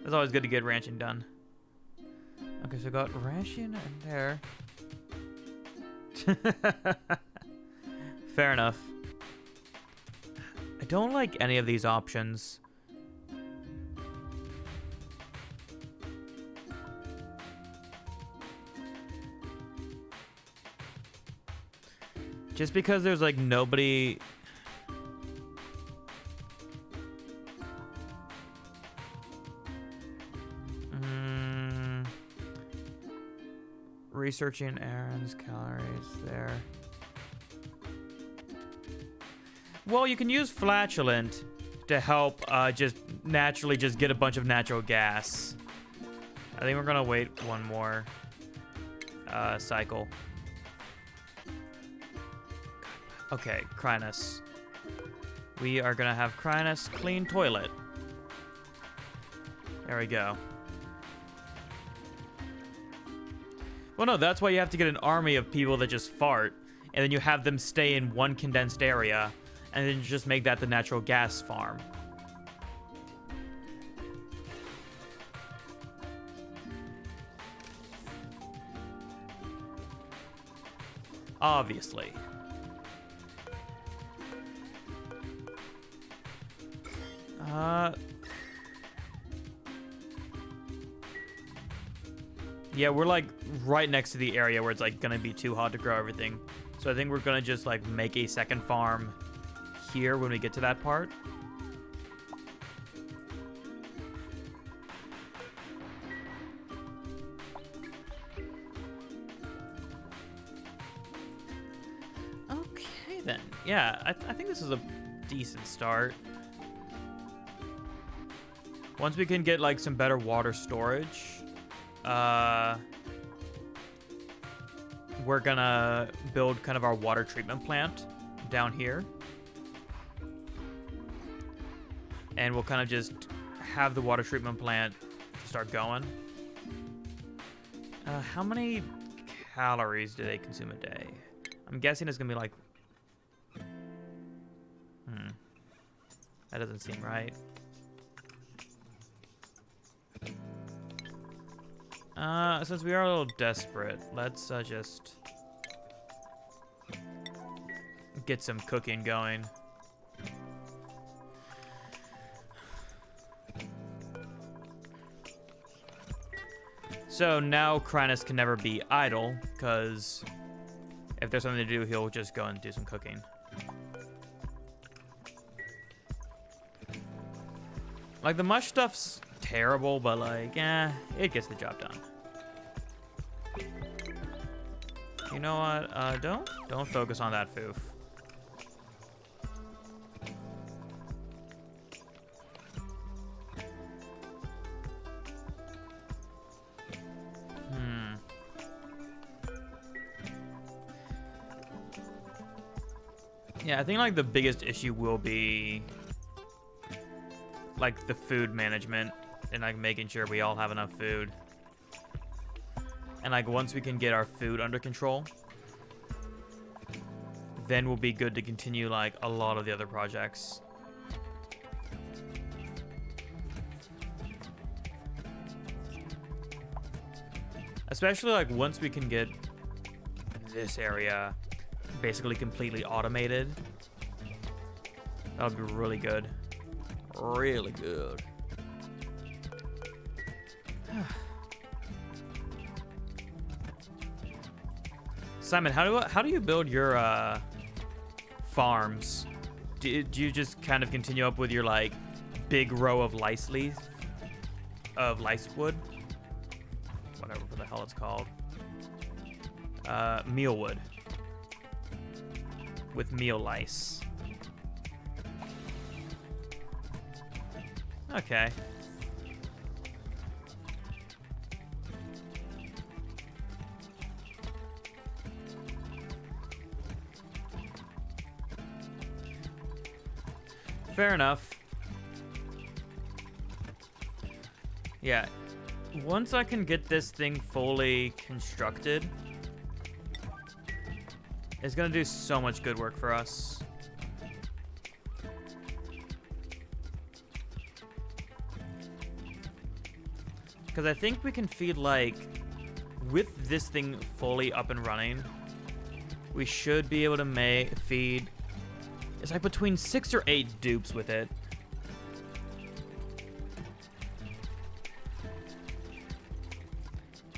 It's always good to get ranching done. Okay, so I got ranching in there. Fair enough. I don't like any of these options. Just because there's, like, nobody... Researching errands, calories there. Well, you can use flatulent to help just naturally just get a bunch of natural gas. I think we're gonna wait one more cycle. Okay, Crinus. We are gonna have Crinus clean toilet. There we go. Well, no, that's why you have to get an army of people that just fart, and then you have them stay in one condensed area, and then you just make that the natural gas farm. Obviously. Yeah, we're like right next to the area where it's like gonna be too hot to grow everything. So I think we're gonna just like make a second farm here when we get to that part. Okay then. Yeah, I think this is a decent start. Once we can get like some better water storage, we're gonna build kind of our water treatment plant down here. And we'll kind of just have the water treatment plant start going. How many calories do they consume a day? I'm guessing it's gonna be like... That doesn't seem right. Since we are a little desperate, let's just get some cooking going. So now Crinus can never be idle, because if there's something to do, he'll just go and do some cooking. Like, the mush stuff's terrible, but like, it gets the job done. You know what? Don't focus on that foof. Yeah, I think like the biggest issue will be like the food management and like making sure we all have enough food. And like once we can get our food under control, then we'll be good to continue like a lot of the other projects. Especially like once we can get this area basically completely automated, that'll be really good. Really good. Simon, how do you build your farms? Do you just kind of continue up with your like big row of lice wood? Whatever the hell it's called. Mealwood. With meal lice. Okay. Fair enough. Yeah. Once I can get this thing fully constructed, it's gonna do so much good work for us. Because I think we can feed, like, with this thing fully up and running, we should be able to feed, it's like between 6 or 8 dupes with it.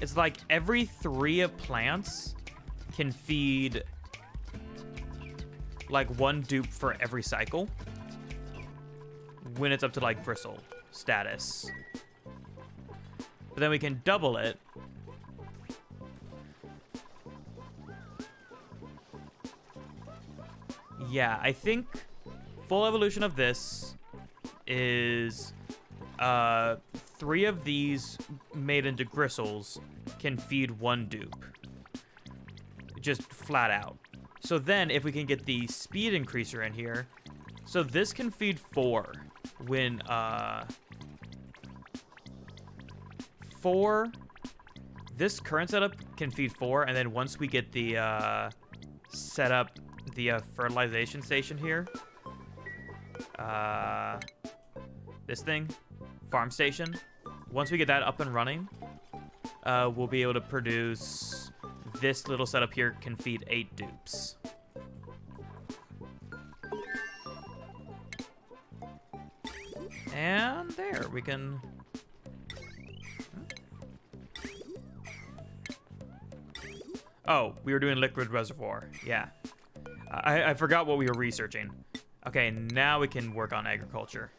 It's like every 3 plants can feed like 1 dupe for every cycle when it's up to like bristle status. But then we can double it. Yeah, I think full evolution of this is 3 of these made into gristles can feed 1 dupe. Just flat out. So then if we can get the speed increaser in here, so this can feed 4 when 4, this current setup can feed 4, and then once we get the set up the fertilization station here, this thing, farm station, once we get that up and running, we'll be able to produce, this little setup here can feed 8 dupes. And there, we can... Oh, we were doing liquid reservoir. Yeah. I forgot what we were researching. Okay, now we can work on agriculture.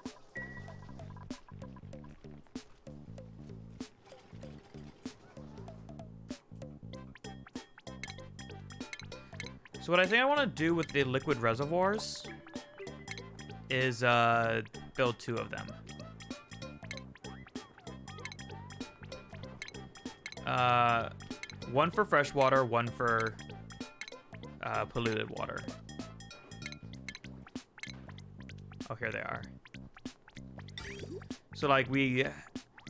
So So what I think I want to do with the liquid reservoirs is build 2 of them. One for fresh water, one for polluted water. Oh, here they are. So like we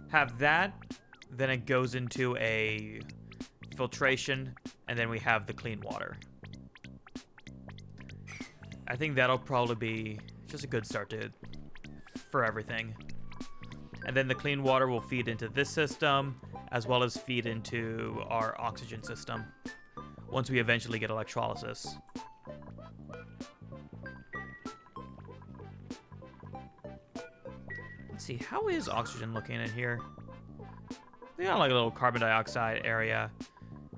have that, then it goes into a filtration, and then we have the clean water. I think that'll probably be just a good start for everything. And then the clean water will feed into this system, as well as feed into our oxygen system, once we eventually get electrolysis. Let's see, how is oxygen looking in here? They got like a little carbon dioxide area,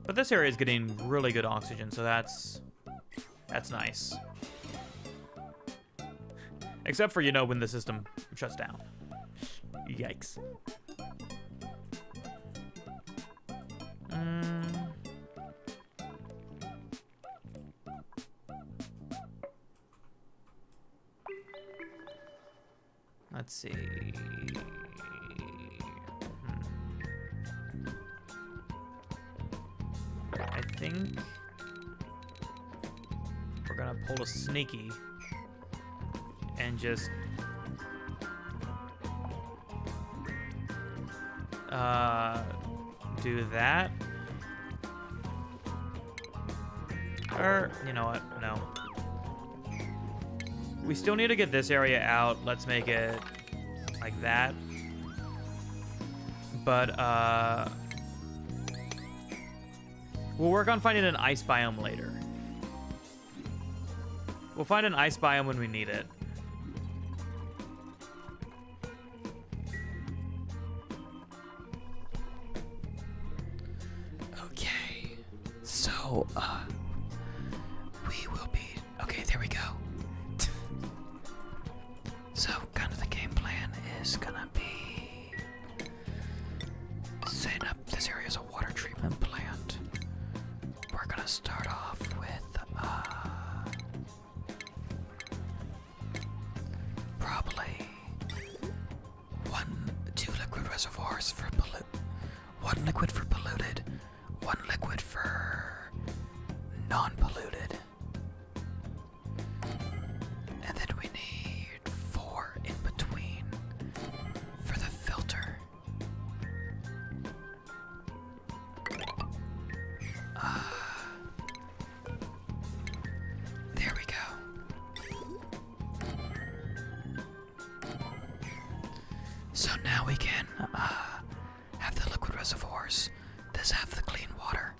but this area is getting really good oxygen, so that's nice. Except for, you know, when the system shuts down. Yikes. Let's see. I think we're gonna pull a sneaky and just do that. Or, you know what? No. We still need to get this area out. Let's make it like that. But, we'll work on finding an ice biome later. We'll find an ice biome when we need it. Okay. So, we will be... Okay, there we go. So, kind of the game plan is gonna be setting up this area as a water treatment plant. We're gonna start off with probably 2 liquid reservoirs for one liquid for polluted, 1 liquid for non-polluted. And then we need 4 in between for the filter. There we go. So now we can have the liquid reservoirs. This have the clean water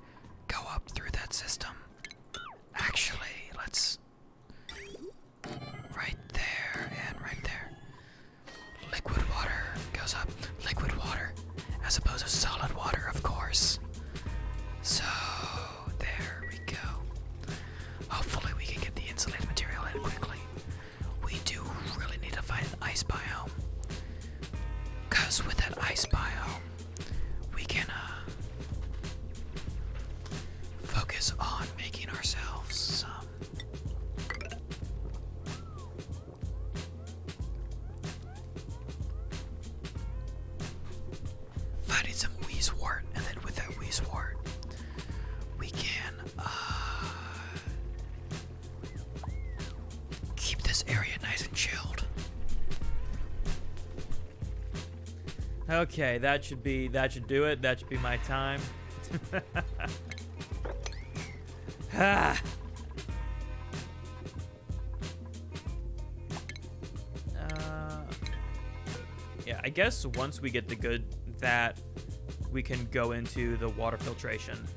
go up through that system. Actually, let's... Right there and right there. Liquid water goes up. Liquid water, as opposed to solid water, of course. So, there we go. Hopefully we can get the insulated material in quickly. We do really need to find an ice biome. Because with that ice biome, we can focus on making ourselves some finding some wheezewort, and then with that wheezewort, we can keep this area nice and chilled. Okay, that should do it. That should be my time. Yeah, I guess once we get the good that, we can go into the water filtration.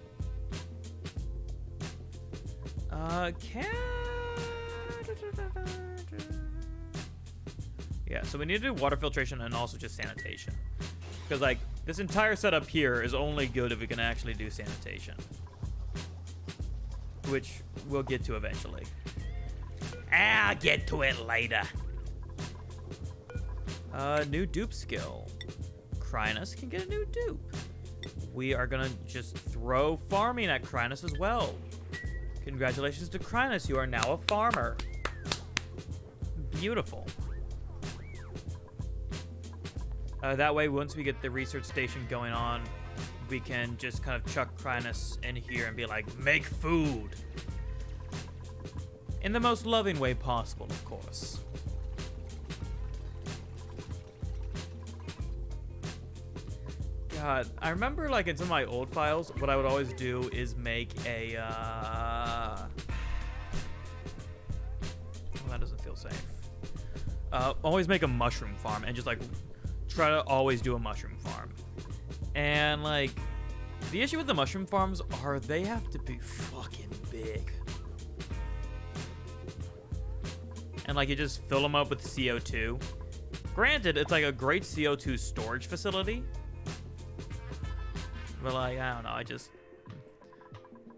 Yeah, so we need to do water filtration and also just sanitation. Because, like, this entire setup here is only good if we can actually do sanitation. Which we'll get to eventually. I'll get to it later. New dupe skill. Crynus can get a new dupe. We are gonna just throw farming at Crynus as well. Congratulations to Crinus, you are now a farmer. Beautiful. That way, once we get the research station going on, we can just kind of chuck Crinus in here and be like, make food. In the most loving way possible, of course. God, I remember like in some of my old files, what I would always do is make a, oh, that doesn't feel safe. Always make a mushroom farm and just like try to always do a mushroom farm. And like, the issue with the mushroom farms are they have to be fucking big. And like you just fill them up with CO2. Granted, it's like a great CO2 storage facility. But like, I don't know,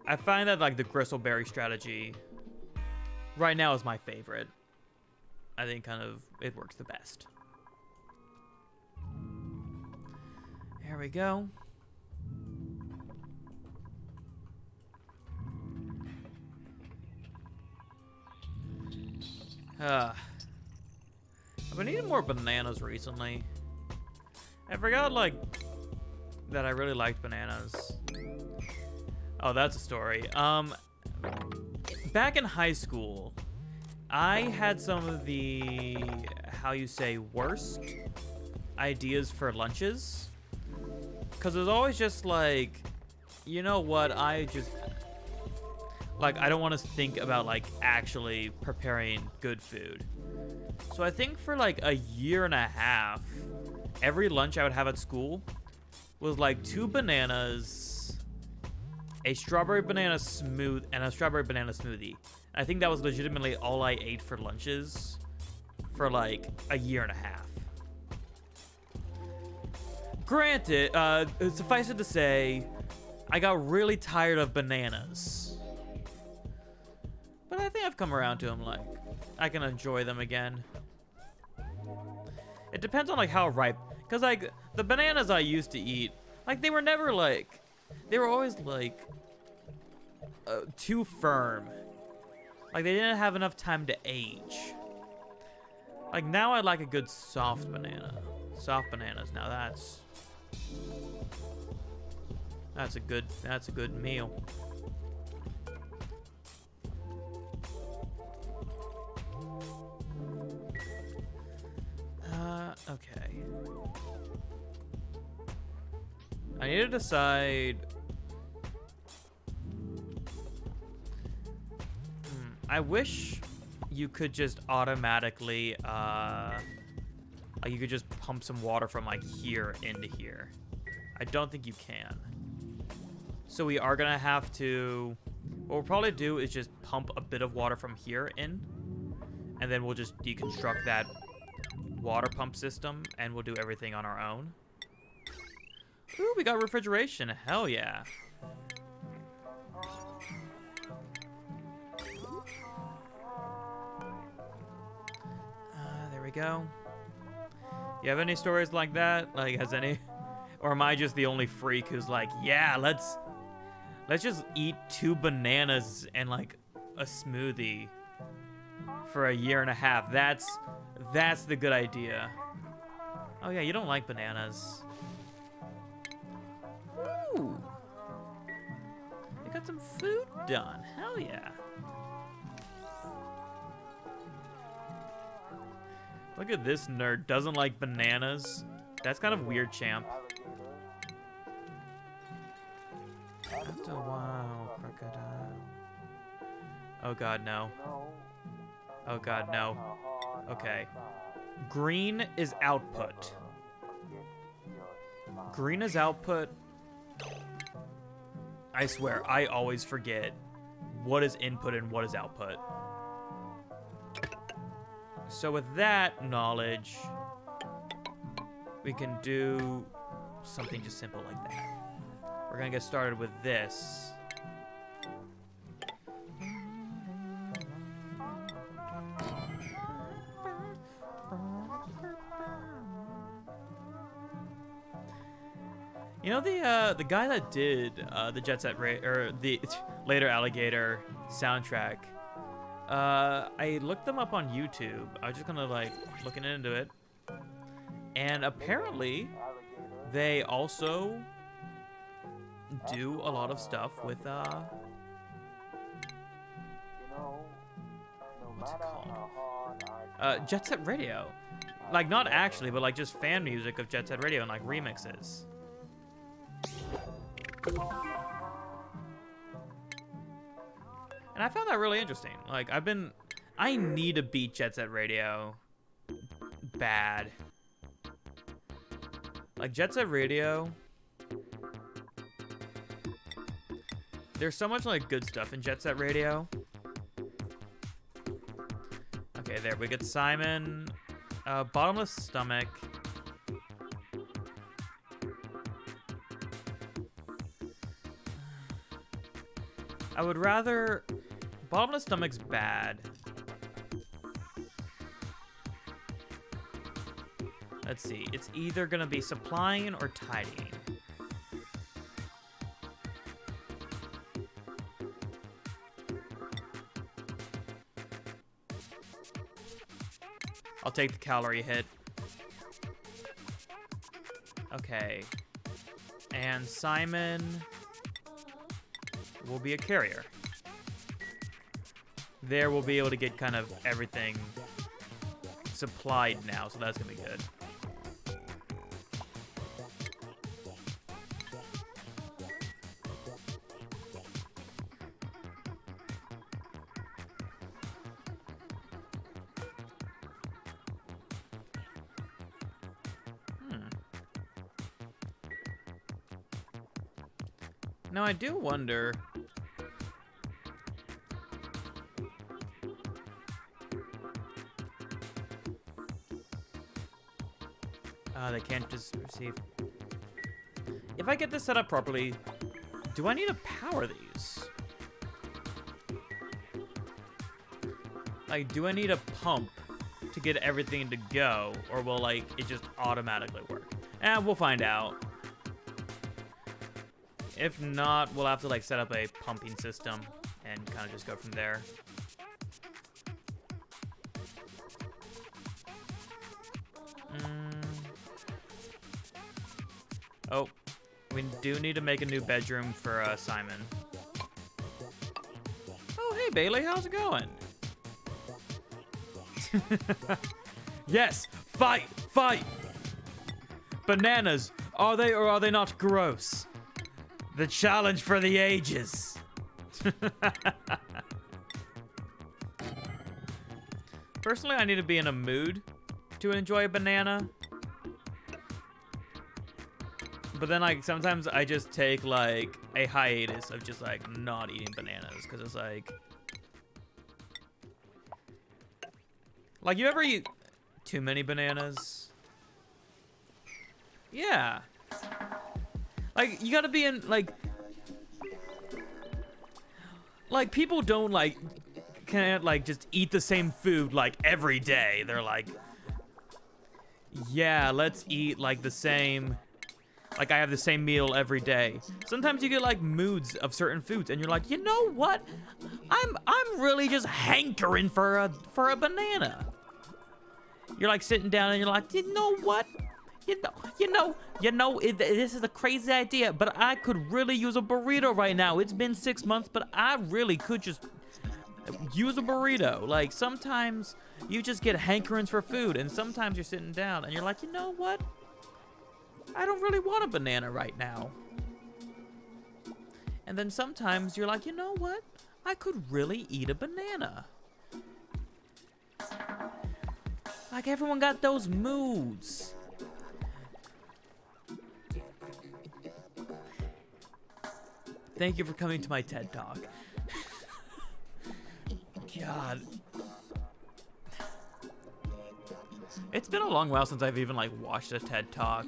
I find that like the gristleberry strategy right now is my favorite. I think kind of it works the best. There we go. I've been eating more bananas recently. I forgot like that I really liked bananas. Oh, that's a story. Back in high school, I had some of the, how you say, worst ideas for lunches. Because it was always just like, you know what, I don't want to think about like actually preparing good food. So I think for like a year and a half, every lunch I would have at school was like 2 bananas, a strawberry banana smoothie. I think that was legitimately all I ate for lunches for like a year and a half. Granted, suffice it to say, I got really tired of bananas. But I think I've come around to them, like, I can enjoy them again. It depends on like how ripe, because like the bananas I used to eat, like they were never like, they were always like too firm. Like they didn't have enough time to age. Like now I like a good soft banana. Soft bananas, now that's a good meal. Okay. I need to decide. I wish you could just automatically, like you could just pump some water from like here into here. I don't think you can. So we are gonna have to, what we'll probably do is just pump a bit of water from here in, and then we'll just deconstruct that water pump system, and we'll do everything on our own. Ooh, we got refrigeration. Hell yeah. There we go. You have any stories like that? Like, has any, or am I just the only freak who's like, yeah, let's just eat 2 bananas and like a smoothie for a year and a half. That's the good idea. Oh yeah, you don't like bananas. Ooh. I got some food done. Hell yeah. Look at this nerd. Doesn't like bananas. That's kind of weird, champ. After a while, crocodile. Oh god, no. Oh god, no. Okay. Green is output. Green is output. I swear, I always forget what is input and what is output. So with that knowledge, we can do something just simple like that. We're gonna get started with this. You know the guy that did the Jet Set or the later Alligator soundtrack. I looked them up on YouTube. I was just kind of like looking into it, and apparently they also do a lot of stuff with what's it called? Jet Set Radio. Like, not actually, but like just fan music of Jet Set Radio and like remixes. And I found that really interesting. Like, I need to beat Jet Set Radio bad. Like, Jet Set Radio, there's so much like good stuff in Jet Set Radio. Okay, there we get Simon. Bottomless Stomach. I would rather... Bottomless Stomach's bad. Let's see. It's either gonna be supplying or tidying. I'll take the calorie hit. Okay. And Simon will be a carrier. There we'll be able to get kind of everything supplied now, so that's gonna be good. Now I do wonder... they can't just receive... If I get this set up properly, do I need to power these? Like, do I need a pump to get everything to go? Or will, like, it just automatically work? We'll find out. If not, we'll have to like set up a pumping system and kind of just go from there. Oh, we do need to make a new bedroom for Simon. Oh, hey Bailey, how's it going? Yes, fight, fight! Bananas, are they or are they not gross? The challenge for the ages. Personally, I need to be in a mood to enjoy a banana. But then, like, sometimes I just take, like, a hiatus of just, like, not eating bananas. Because it's, like... Like, you ever eat too many bananas? Yeah. Like, you gotta be in, like... Like, people don't, like... Can't, like, just eat the same food, like, every day. They're like... Yeah, let's eat, like, the same... Like, I have the same meal every day. Sometimes you get, like, moods of certain foods, and you're like, you know what? I'm really just hankering for a banana. You're, like, sitting down, and you're like, you know what? This is a crazy idea, but I could really use a burrito right now. It's been 6 months, but I really could just use a burrito. Like, sometimes you just get hankerings for food, and sometimes you're sitting down, and you're like, you know what? I don't really want a banana right now. And then sometimes you're like, you know what? I could really eat a banana. Like, everyone got those moods. Thank you for coming to my TED Talk. God. It's been a long while since I've even, like, watched a TED Talk.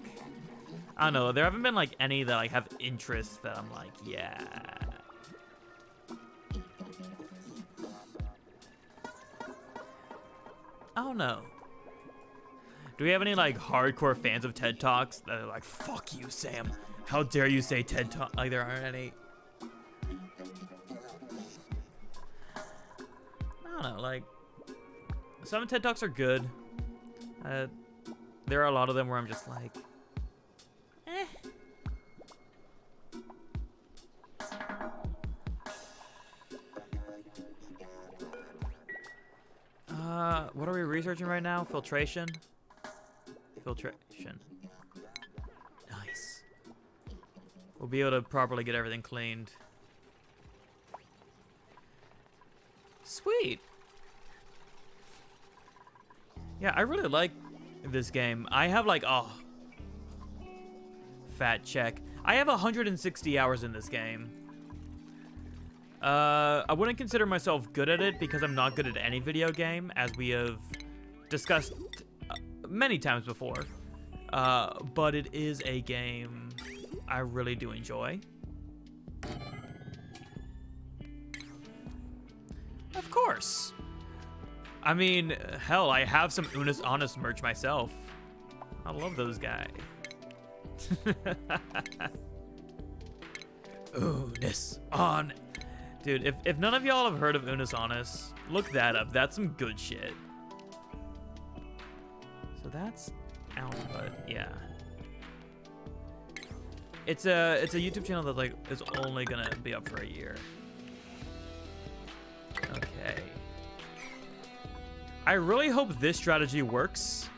I don't know, there haven't been, like, any that, like, have interests that I'm like, yeah. I don't know. Do we have any, like, hardcore fans of TED Talks that are like, fuck you, Sam. How dare you say TED Talk like there aren't any? I don't know, like, some TED Talks are good. There are a lot of them where I'm just like, eh. What are we researching right now? Filtration? Filtration. Nice. We'll be able to properly get everything cleaned. Sweet. Yeah, I really like this game. I have like, oh, fat check. I have 160 hours in this game. I wouldn't consider myself good at it because I'm not good at any video game, as we have discussed many times before. But it is a game I really do enjoy. Of course. I mean, hell, I have some Unis Honest merch myself. I love those guys. Unis on. Dude, if none of y'all have heard of Unis Honest, look that up. That's some good shit. So that's output, yeah. It's a YouTube channel that like is only gonna be up for a year. Okay. I really hope this strategy works,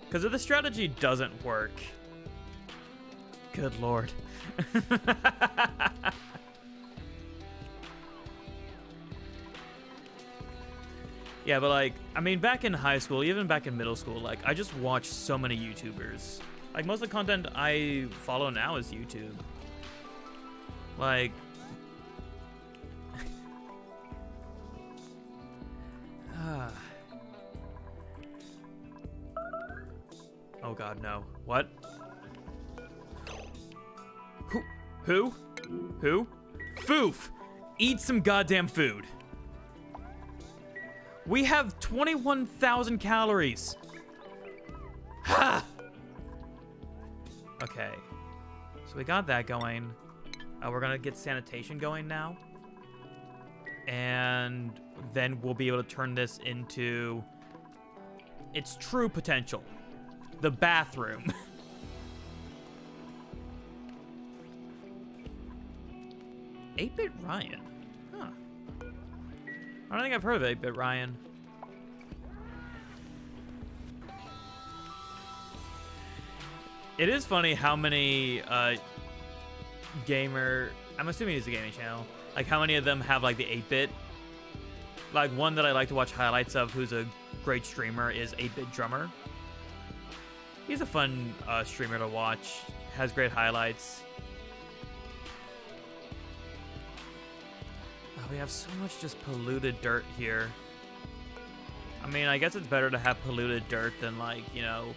because if the strategy doesn't work, good lord. Yeah, but like, I mean, back in high school, even back in middle school, like, I just watched so many YouTubers. Like, most of the content I follow now is YouTube. Like, oh god, no. What? Who? Foof! Eat some goddamn food. We have 21,000 calories. Ha! Okay. So we got that going. We're gonna get sanitation going now. And then we'll be able to turn this into its true potential. The bathroom. 8-Bit Ryan. Huh. I don't think I've heard of 8-Bit Ryan. It is funny how many I'm assuming it's a gaming channel, like how many of them have like the 8-bit. Like one that I like to watch highlights of, who's a great streamer, is 8-Bit Drummer. He's a fun streamer to watch, has great highlights. Oh, we have so much just polluted dirt here. I mean, I guess it's better to have polluted dirt than, like, you know,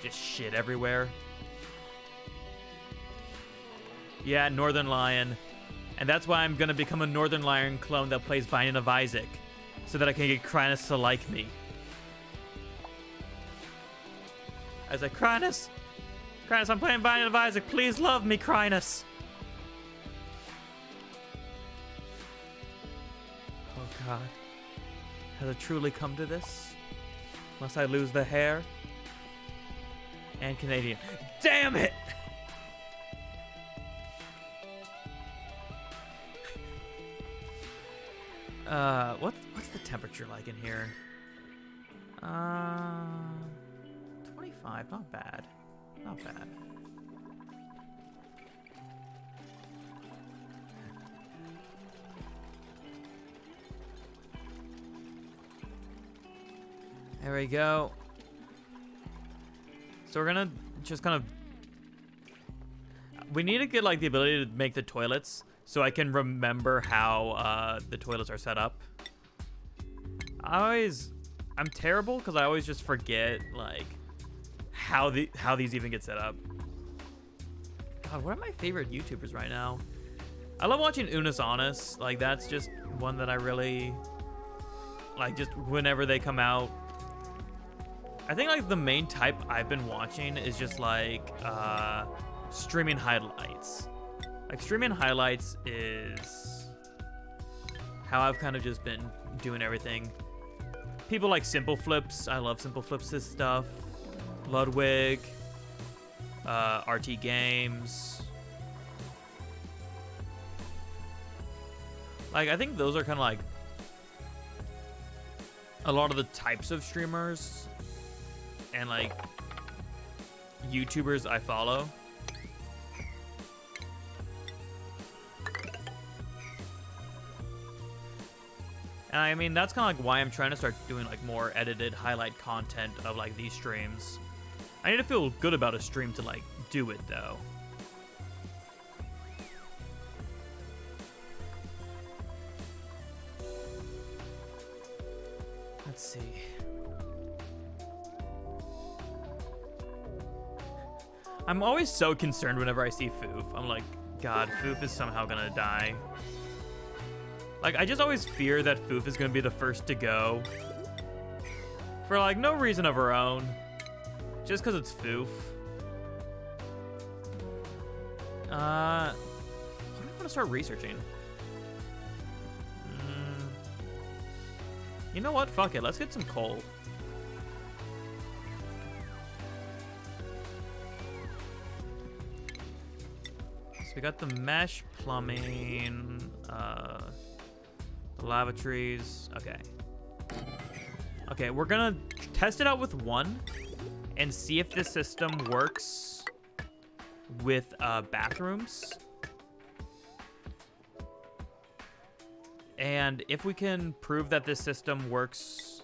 just shit everywhere. Yeah, Northern Lion. And that's why I'm gonna become a Northern Lion clone that plays Binding of Isaac, so that I can get Crinus to like me. I was like, Crinus, I'm playing Binding of Isaac. Please love me, Crinus. Oh god. Has it truly come to this? Must I lose the hair? And Canadian. Damn it! What's the temperature like in here? 25, not bad. Not bad. There we go. So we're gonna just kind of... We need to get, like, the ability to make the toilets so I can remember how the toilets are set up. I'm terrible because I always just forget, like, how these even get set up. God, what are my favorite YouTubers right now? I love watching Unis Honest. Like, that's just one that I really like, just whenever they come out. I think, like, the main type I've been watching is just, like, streaming highlights. Like, streaming highlights is how I've kind of just been doing everything. People like Simple Flips. I love Simple Flips' stuff. Ludwig. RT Games. Like, I think those are kind of like a lot of the types of streamers and like YouTubers I follow. And I mean, that's kind of like why I'm trying to start doing like more edited highlight content of like these streams. I need to feel good about a stream to like do it though. Let's see. I'm always so concerned whenever I see Foof. I'm like, God, Foof is somehow gonna die. Like, I just always fear that Foof is gonna be the first to go. For like no reason of her own. Just because it's Foof. What do I want to start researching? You know what? Fuck it. Let's get some coal. So we got the mesh, plumbing, the lavatories. Okay. Okay, we're gonna test it out with one and see if this system works with bathrooms. And if we can prove that this system works...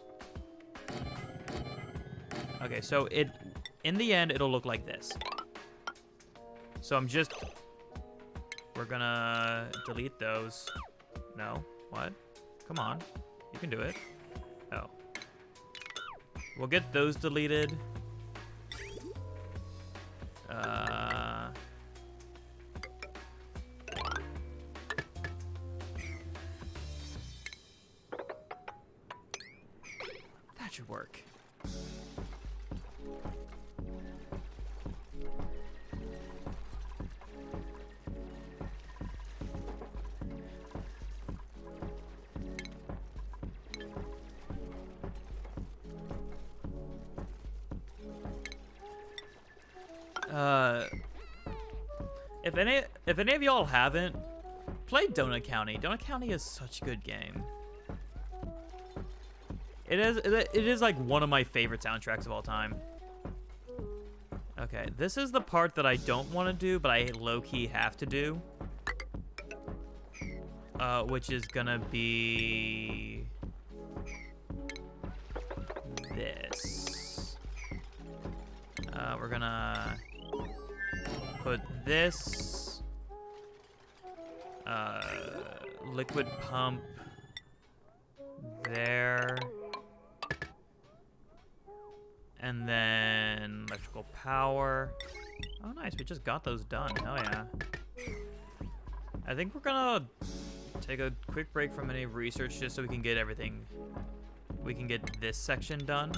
Okay, so in the end, it'll look like this. So we're gonna delete those. No, what? Come on, you can do it. Oh. We'll get those deleted. That should work. If any of y'all haven't, play Donut County. Donut County is such a good game. It is like one of my favorite soundtracks of all time. Okay, this is the part that I don't want to do, but I low-key have to do. Which is gonna be this. We're gonna put this liquid pump there, and then electrical power. Oh, nice, we just got those done. Hell yeah. I think we're gonna take a quick break from any research just so we can get everything. We can get this section done.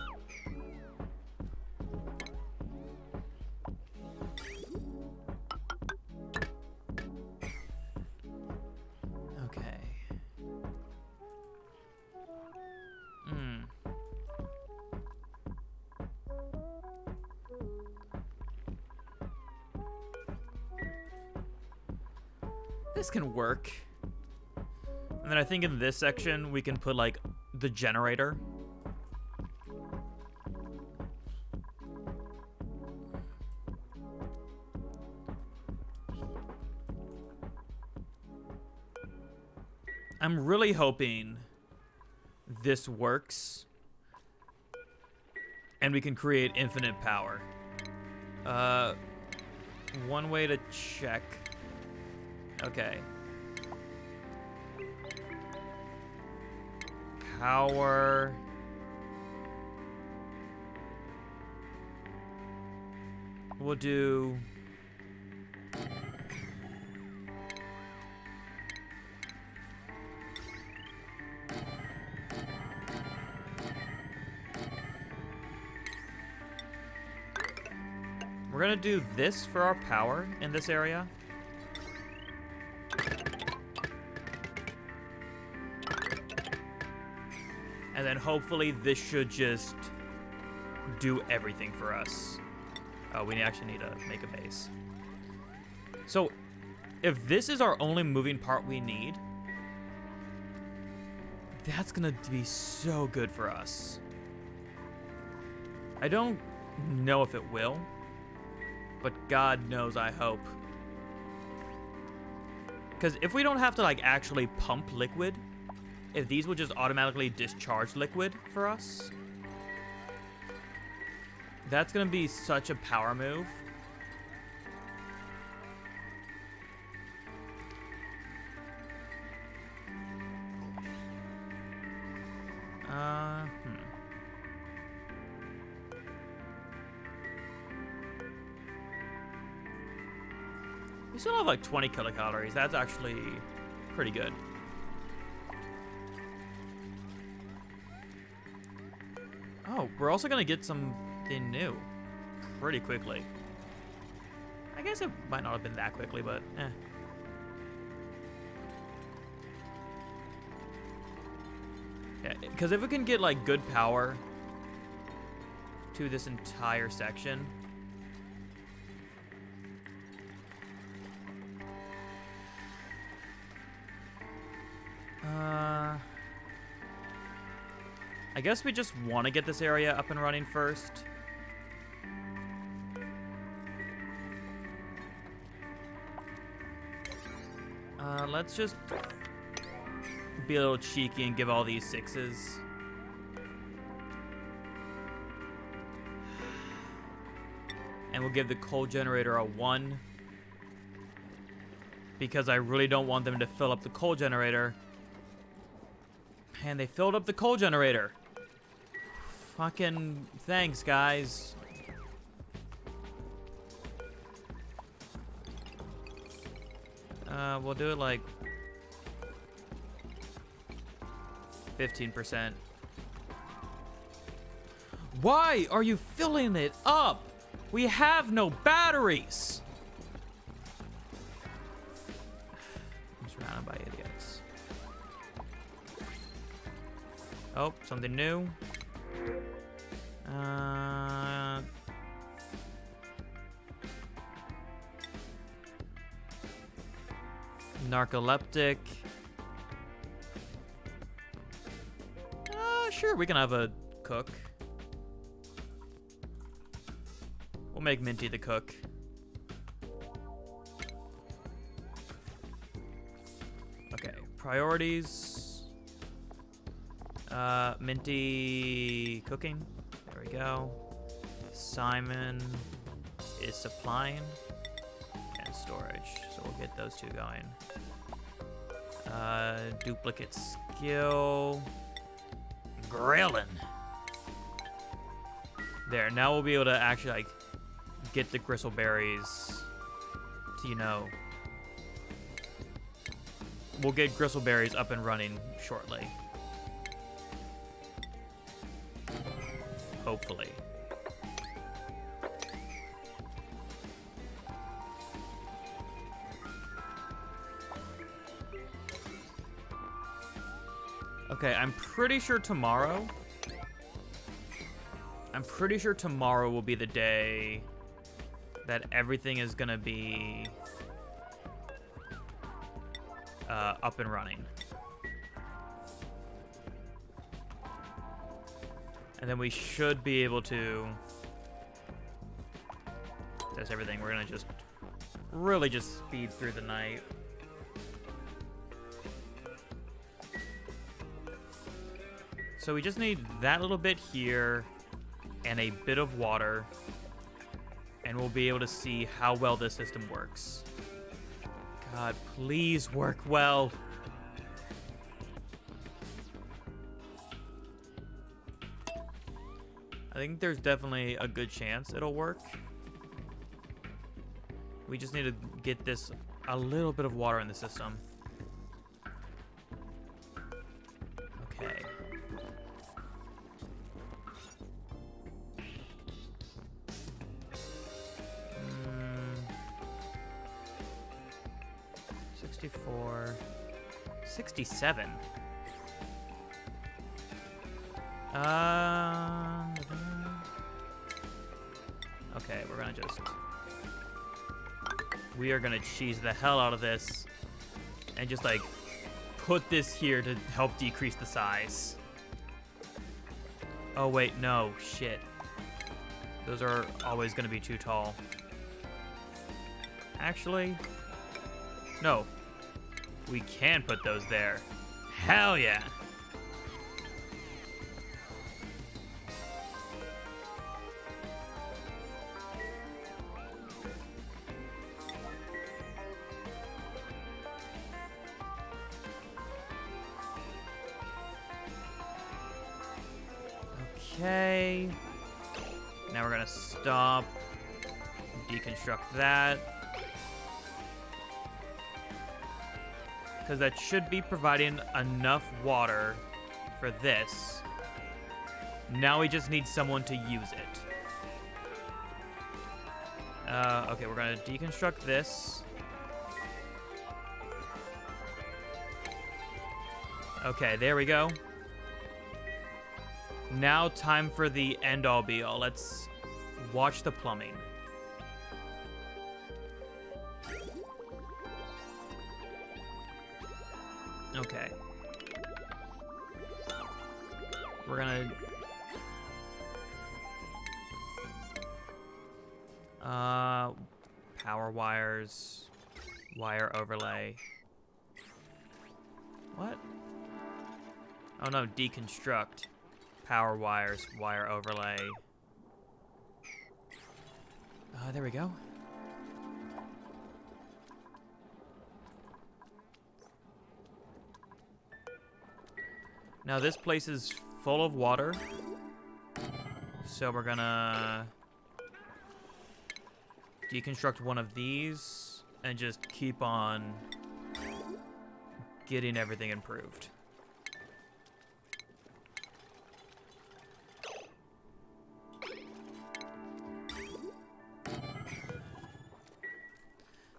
This can work. And then I think in this section, we can put, like, the generator. I'm really hoping this works. And we can create infinite power. One way to check... Okay. Power. We'll do... We're gonna do this for our power in this area. And then hopefully this should just do everything for us. Oh, we actually need to make a base. So, if this is our only moving part we need, that's gonna be so good for us. I don't know if it will, but God knows I hope. Because if we don't have to like actually pump liquid, if these would just automatically discharge liquid for us, that's gonna be such a power move. We still have like 20 kilocalories. That's actually pretty good. Oh, we're also gonna get something new pretty quickly. I guess it might not have been that quickly, but eh. Yeah, because if we can get like good power to this entire section, I guess we just want to get this area up and running first. Let's just be a little cheeky and give all these 6s. And we'll give the coal generator a 1. Because I really don't want them to fill up the coal generator. And they filled up the coal generator. Fucking thanks, guys. We'll do it like 15%. Why are you filling it up? We have no batteries. I'm surrounded by idiots. Oh, something new. Narcoleptic. Sure, we can have a cook. We'll make Minty the cook. Okay, priorities. Minty cooking. There we go. Simon is supplying and storage. So we'll get those two going. Duplicate skill. Grilling. There, now we'll be able to actually like get the gristleberries to, you know, we'll get gristleberries up and running shortly. Hopefully. Okay, I'm pretty sure tomorrow will be the day that everything is gonna be up and running. And then we should be able to test everything. We're gonna just really just speed through the night. So we just need that little bit here and a bit of water, and we'll be able to see how well this system works. God, please work well. I think there's definitely a good chance it'll work. We just need to get this a little bit of water in the system. Okay. 64, 67. Okay, we are gonna cheese the hell out of this and just like put this here to help decrease the size. Oh wait, no, shit. Those are always gonna be too tall. Actually, no. We can put those there. Hell yeah. Okay. Now we're gonna stop, deconstruct that. Because that should be providing enough water for this. Now we just need someone to use it. Okay, we're gonna deconstruct this. Okay, there we go. Now time for the end-all be-all. Let's watch the plumbing. Okay. We're gonna... power wires, wire overlay. What? Oh no, deconstruct. Power wires, wire overlay. There we go. Now this place is full of water. So we're gonna deconstruct one of these and just keep on getting everything improved.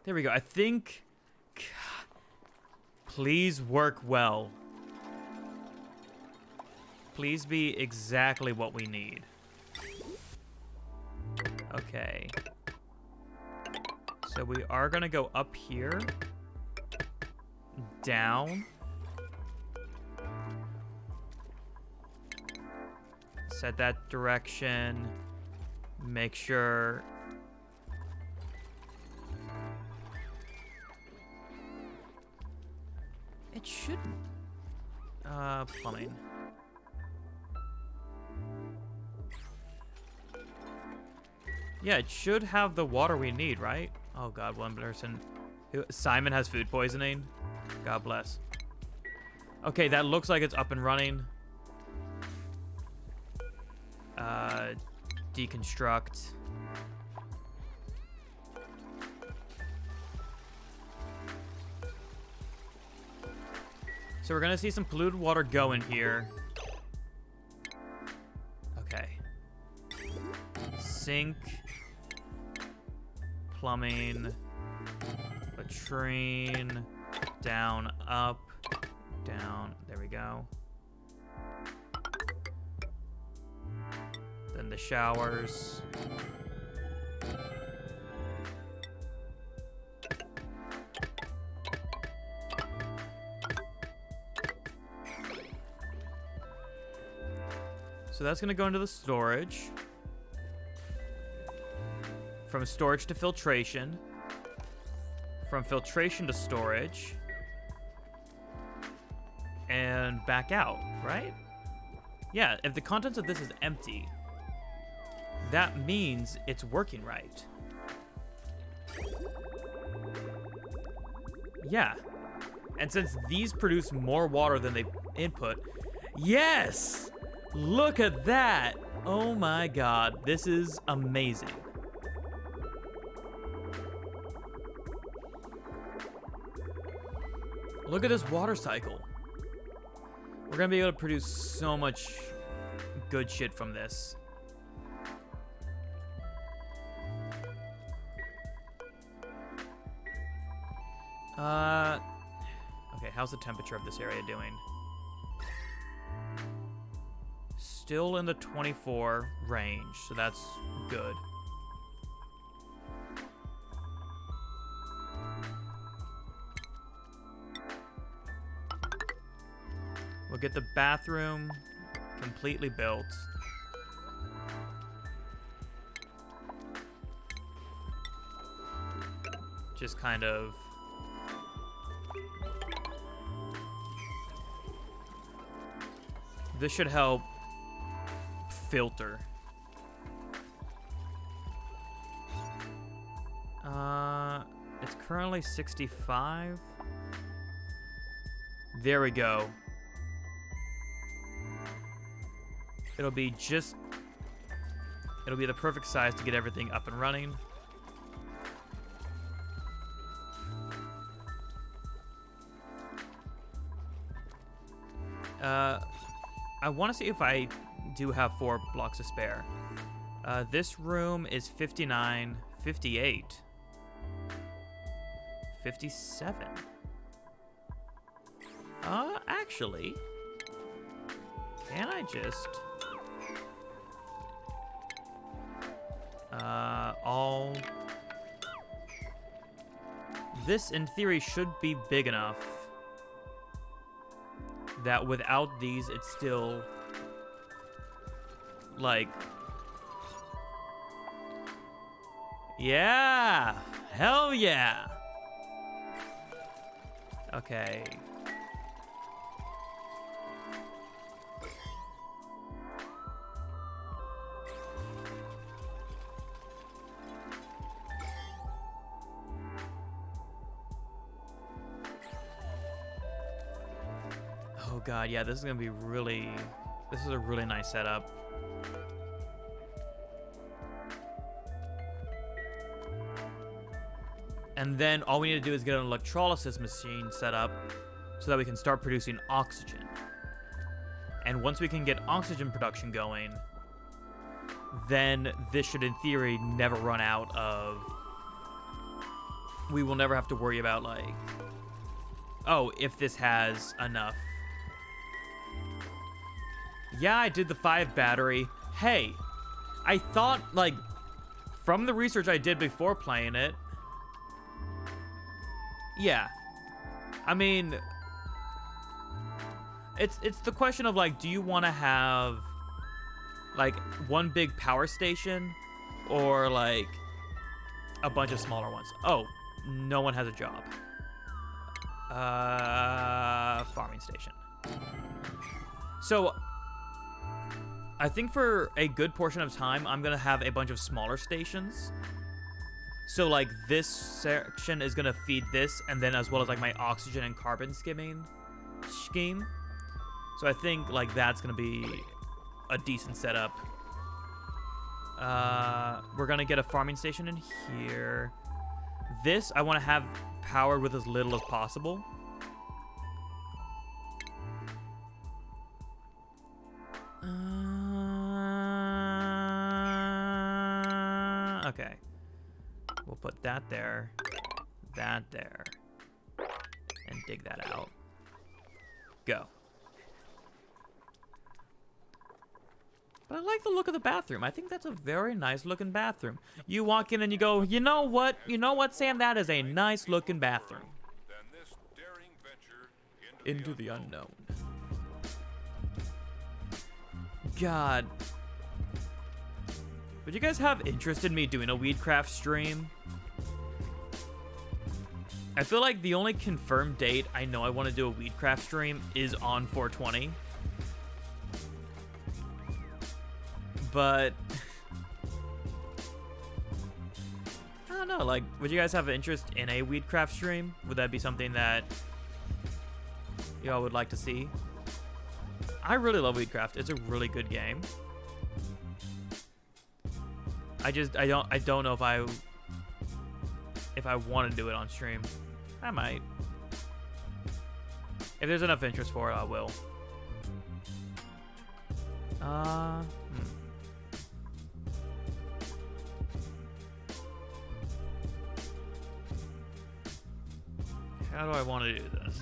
There we go. I think... Please work well. Please be exactly what we need. Okay. So we are going to go up here. Down. Set that direction. Make sure... It shouldn't. Plumbing. Yeah, it should have the water we need, right? Oh god, one person. Simon has food poisoning. God bless. Okay, that looks like it's up and running. Deconstruct. So we're gonna see some polluted water go in here. Okay. Sink. Plumbing. Latrine. Down, up. Down. There we go. Then the showers. So that's going to go into the storage. From storage to filtration. From filtration to storage. And back out, right? Yeah, if the contents of this is empty, that means it's working right. Yeah. And since these produce more water than they input, yes! Look at that! Oh my god, this is amazing. Look at this water cycle. We're gonna be able to produce so much good shit from this. Okay, how's the temperature of this area doing? Still in the 24 range, so that's good. We'll get the bathroom completely built. Just kind of... This should help filter. It's currently 65. There we go. It'll be the perfect size to get everything up and running. I want to see if I do have 4 blocks to spare. This room is 59, 58, 57. Actually, can I just... all... This, in theory, should be big enough that without these, it's still, like... Yeah! Hell yeah! Okay. Oh god, yeah, this is gonna be really... This is a really nice setup. And then all we need to do is get an electrolysis machine set up so that we can start producing oxygen. And once we can get oxygen production going, then this should, in theory, never run out of... We will never have to worry about, like... Oh, if this has enough. Yeah, I did the 5 battery. Hey, I thought, like, from the research I did before playing it, yeah, I mean, it's the question of, like, do you want to have, like, one big power station or, like, a bunch of smaller ones? Oh, no one has a job. Farming station. So, I think for a good portion of time, I'm going to have a bunch of smaller stations. So, like, this section is going to feed this, and then as well as, like, my oxygen and carbon skimming scheme. So I think, like, that's going to be a decent setup. We're going to get a farming station in here. This, I want to have powered with as little as possible. Okay. We'll put that there, and dig that out. Go. But I like the look of the bathroom. I think that's a very nice looking bathroom. You walk in and you go, you know what, Sam? That is a nice looking bathroom. Into the unknown. God. Would you guys have interest in me doing a Weedcraft stream? I feel like the only confirmed date I know I want to do a Weedcraft stream is on 420. But I don't know, like, would you guys have an interest in a Weedcraft stream? Would that be something that y'all would like to see? I really love Weedcraft. It's a really good game. I don't know if I want to do it on stream. I might. If there's enough interest for it, I will. How do I want to do this?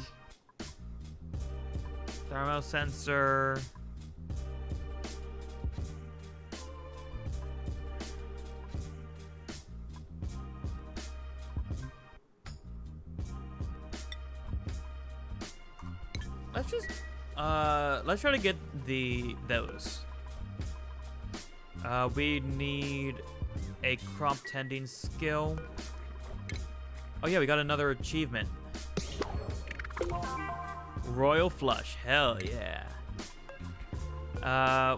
Thermosensor. Let's try to get those. We need a crop tending skill. Oh yeah, we got another achievement. Royal Flush, hell yeah.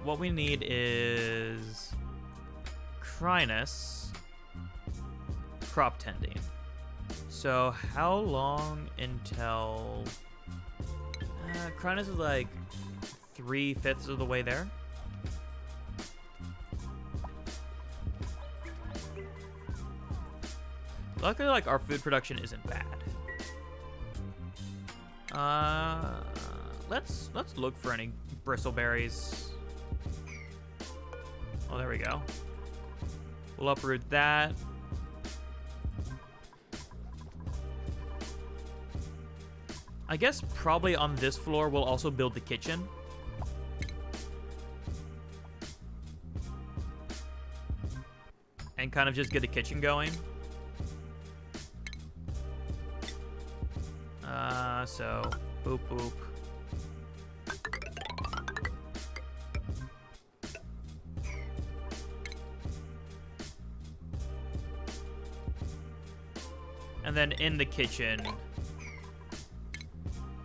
What we need is Crinus crop tending. So how long until Crinus is like 3/5 of the way there? Luckily, like, our food production isn't bad. Let's look for any bristleberries. Oh, there we go. We'll uproot that. I guess probably on this floor we'll also build the kitchen. And kind of just get the kitchen going. So, boop, boop. And then in the kitchen,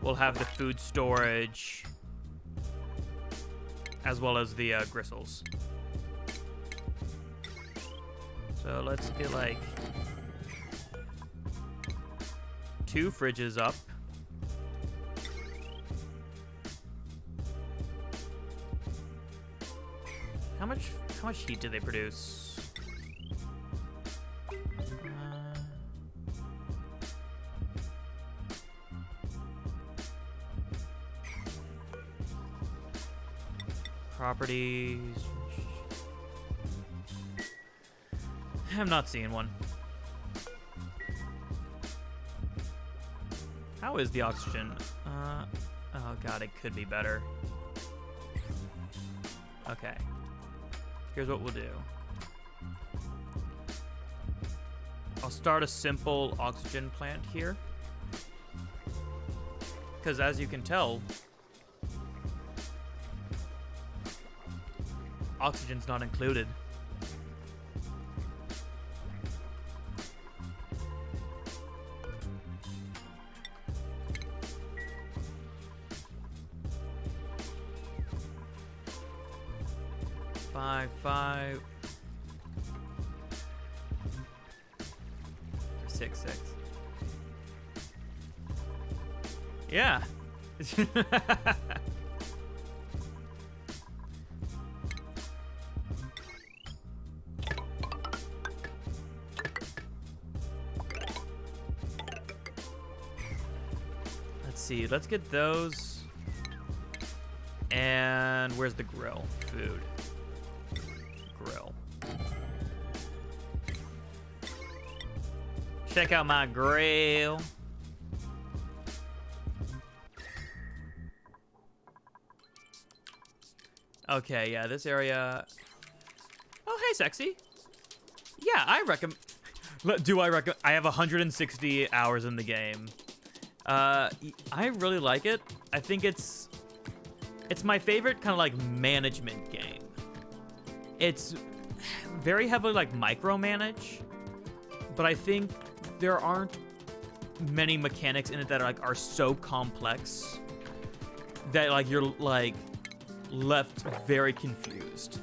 we'll have the food storage, as well as the gristles. So let's get like 2 fridges up. How much heat do they produce? Properties. I'm not seeing one. How is the oxygen? Oh god, it could be better. Okay. Here's what we'll do. I'll start a simple oxygen plant here. Because as you can tell, oxygen's not included. Five. 6. Yeah. Let's see. Let's get those. And where's the grill? Food. Grill. Check out my grill. Okay, yeah, this area. Oh, hey, sexy. Yeah, I recommend. Do I recommend? I have 160 hours in the game. I really like it. I think it's my favorite kind of like management game. It's very heavily like micromanage, but I think there aren't many mechanics in it that are so complex that like you're like left very confused.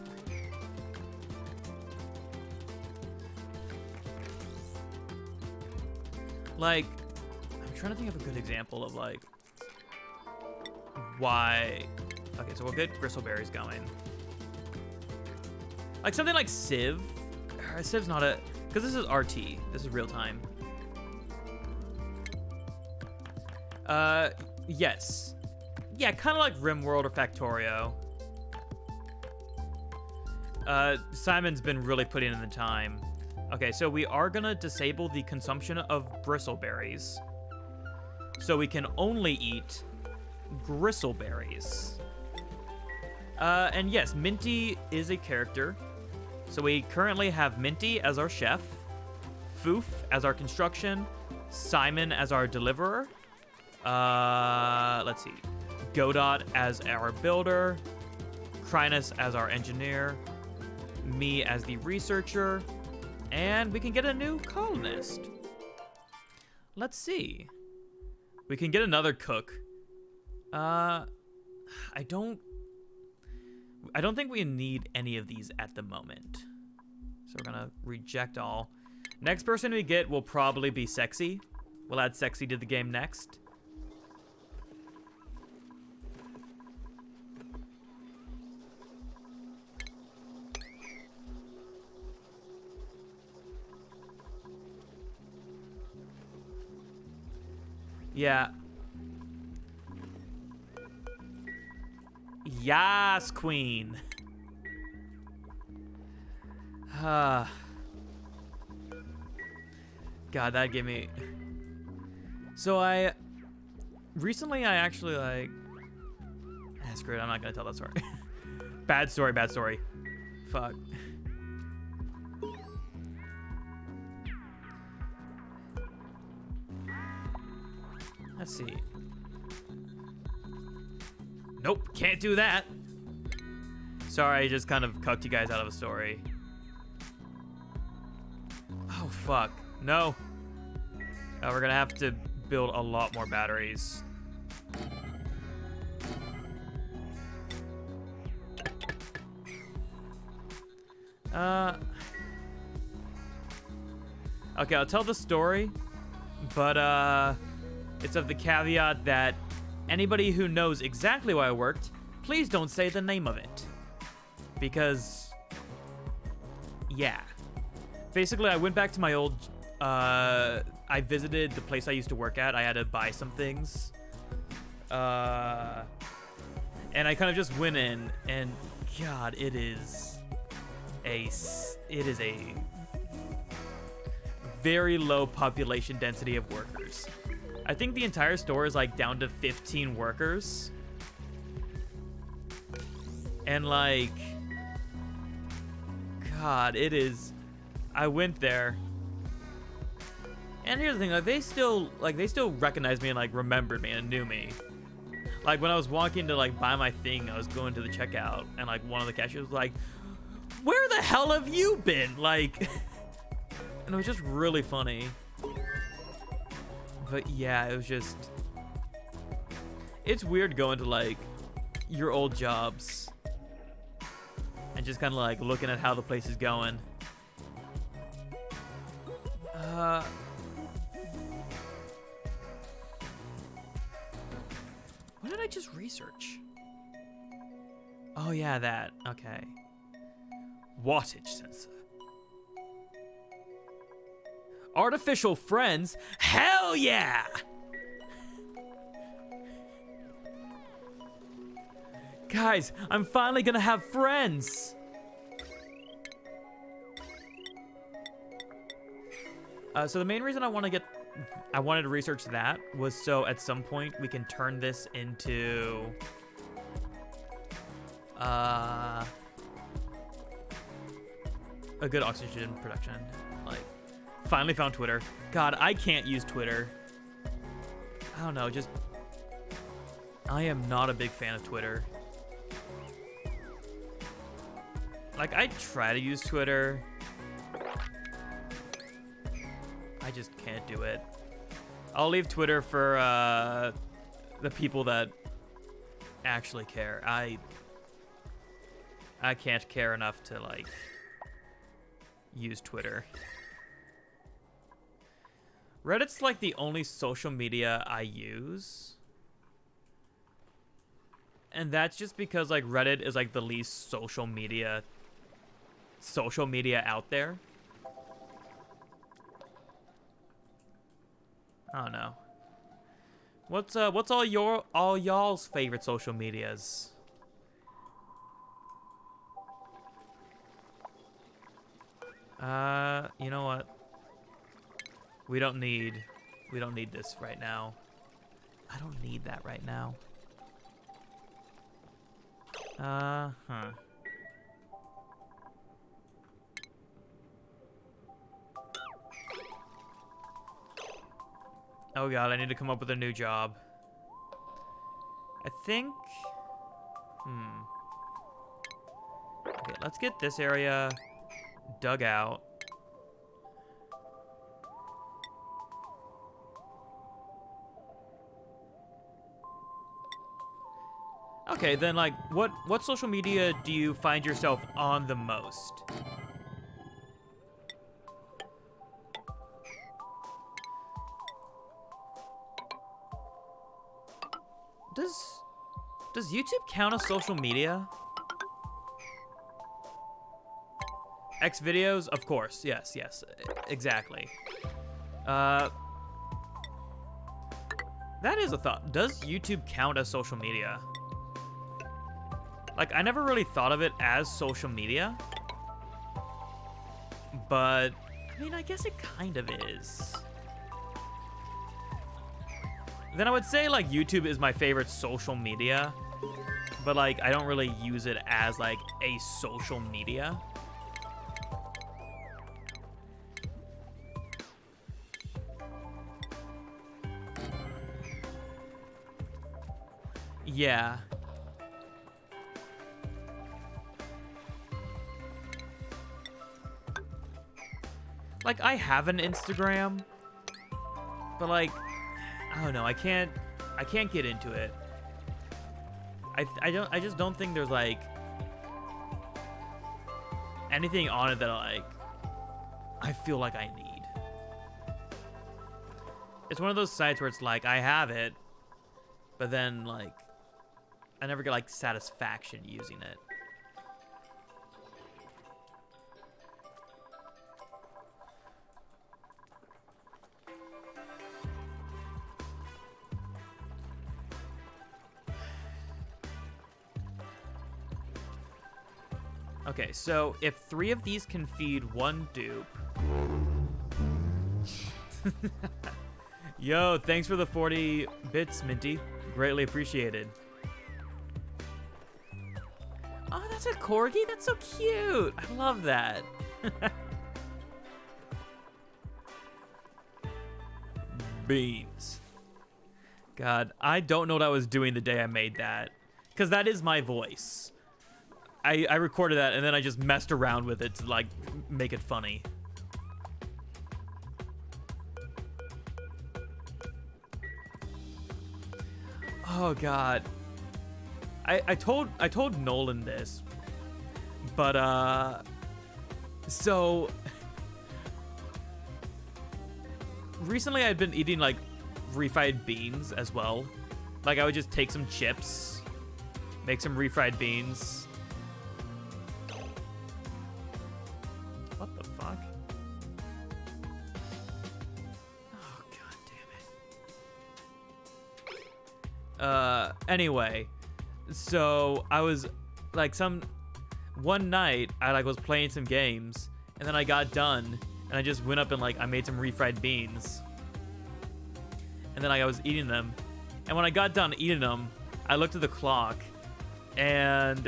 Like, I'm trying to think of a good example of like why. Okay, so we'll get bristleberries going. Like something like Civ. Civ's not a, because this is RT. This is real time. Yes. Yeah, kind of like RimWorld or Factorio. Simon's been really putting in the time. Okay, so we are gonna disable the consumption of bristleberries. So we can only eat gristleberries. And yes, Minty is a character. So we currently have Minty as our chef, Foof as our construction, Simon as our deliverer, let's see, Godot as our builder, Krynus as our engineer, me as the researcher, and we can get a new colonist. Let's see. We can get another cook. I don't think we need any of these at the moment. So we're gonna reject all. Next person we get will probably be Sexy. We'll add Sexy to the game next. Yeah. Yas, queen. God, that gave me... So recently I actually like... screw it, I'm not gonna tell that story. Bad story, bad story. Fuck. Let's see. Nope, can't do that. Sorry, I just kind of cucked you guys out of a story. Oh, fuck. No. We're gonna have to build a lot more batteries. Okay, I'll tell the story, but it's of the caveat that anybody who knows exactly why I worked, please don't say the name of it. Because, yeah. Basically, I went back to my old, I visited the place I used to work at. I had to buy some things. And I kind of just went in, and God, it is a very low population density of workers. I think the entire store is like down to 15 workers. And like, God, it is, I went there. And here's the thing, like they still recognized me and like remembered me and knew me. Like when I was walking to like buy my thing, I was going to the checkout and like one of the cashiers was like, "Where the hell have you been?" Like, and it was just really funny. But yeah, it was just, it's weird going to like your old jobs and just kind of like looking at how the place is going. What did I just research? Oh yeah, that. Okay. Wattage sensor. Artificial friends? Hell yeah! Guys, I'm finally gonna have friends! So the main reason I wanted to research that was so at some point we can turn this into a good oxygen production. Like, finally found Twitter. God, I can't use Twitter. I don't know, just I am not a big fan of Twitter. Like, I try to use Twitter. I just can't do it. I'll leave Twitter for the people that actually care. I can't care enough to like use Twitter. Reddit's like the only social media I use. And that's just because like Reddit is like the least social media out there. I don't know. What's all y'all's favorite social medias? You know what? We don't need this right now. I don't need that right now. Huh. Oh god, I need to come up with a new job. I think... Okay, let's get this area dug out. Okay, then, like, what social media do you find yourself on the most? Does YouTube count as social media? X videos? Of course. Yes, exactly. That is a thought. Does YouTube count as social media? Like, I never really thought of it as social media. But, I mean, I guess it kind of is. Then I would say, like, YouTube is my favorite social media. But, like, I don't really use it as, like, a social media. Yeah. Like, I have an Instagram, but, like, I don't know, I can't get into it. I just don't think there's, like, anything on it that, like, I feel like I need. It's one of those sites where it's like, I have it, but then, like, I never get, like, satisfaction using it. Okay, so if 3 of these can feed 1 dupe... Yo, thanks for the 40 bits, Minty. Greatly appreciated. Oh, that's a corgi? That's so cute. I love that. Beans. God, I don't know what I was doing the day I made that. Because that is my voice. I recorded that and then I just messed around with it to, like, make it funny. Oh god. I told Nolan this, but so recently I'd been eating, like, refried beans as well. Like, I would just take some chips, make some refried beans. What the fuck? Oh god damn it. Anyway, so I was like, one night I, like, was playing some games and then I got done and I just went up and, like, I made some refried beans and then, like, I was eating them, and when I got done eating them I looked at the clock and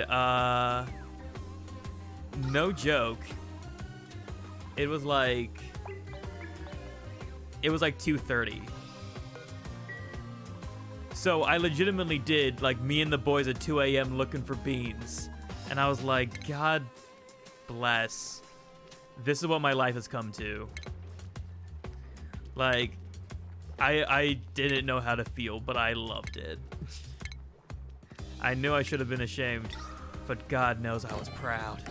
no joke, it was like 2:30. So I legitimately did, like, me and the boys at 2 a.m. looking for beans. And I was like, God bless. This is what my life has come to. Like, I didn't know how to feel, but I loved it. I knew I should have been ashamed, but God knows I was proud.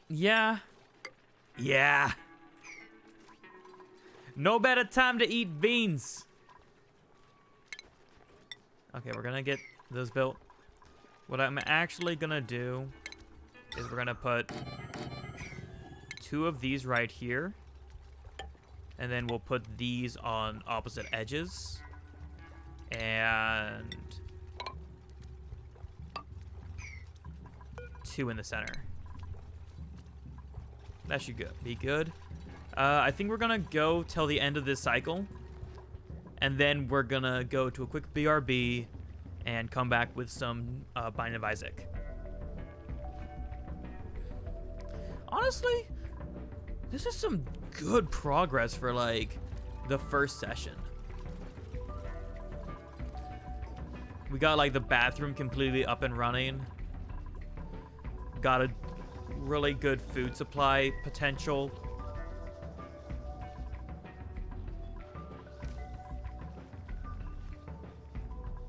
Yeah. Yeah. No better time to eat beans. Okay, we're gonna get those built. What I'm actually gonna do is we're gonna put 2 of these right here. And then we'll put these on opposite edges. And 2 in the center. That should be good. I think we're gonna go till the end of this cycle, and then we're gonna go to a quick BRB and come back with some Binding of Isaac. Honestly, this is some good progress for like the first session. We got like the bathroom completely up and running. Got a really good food supply potential.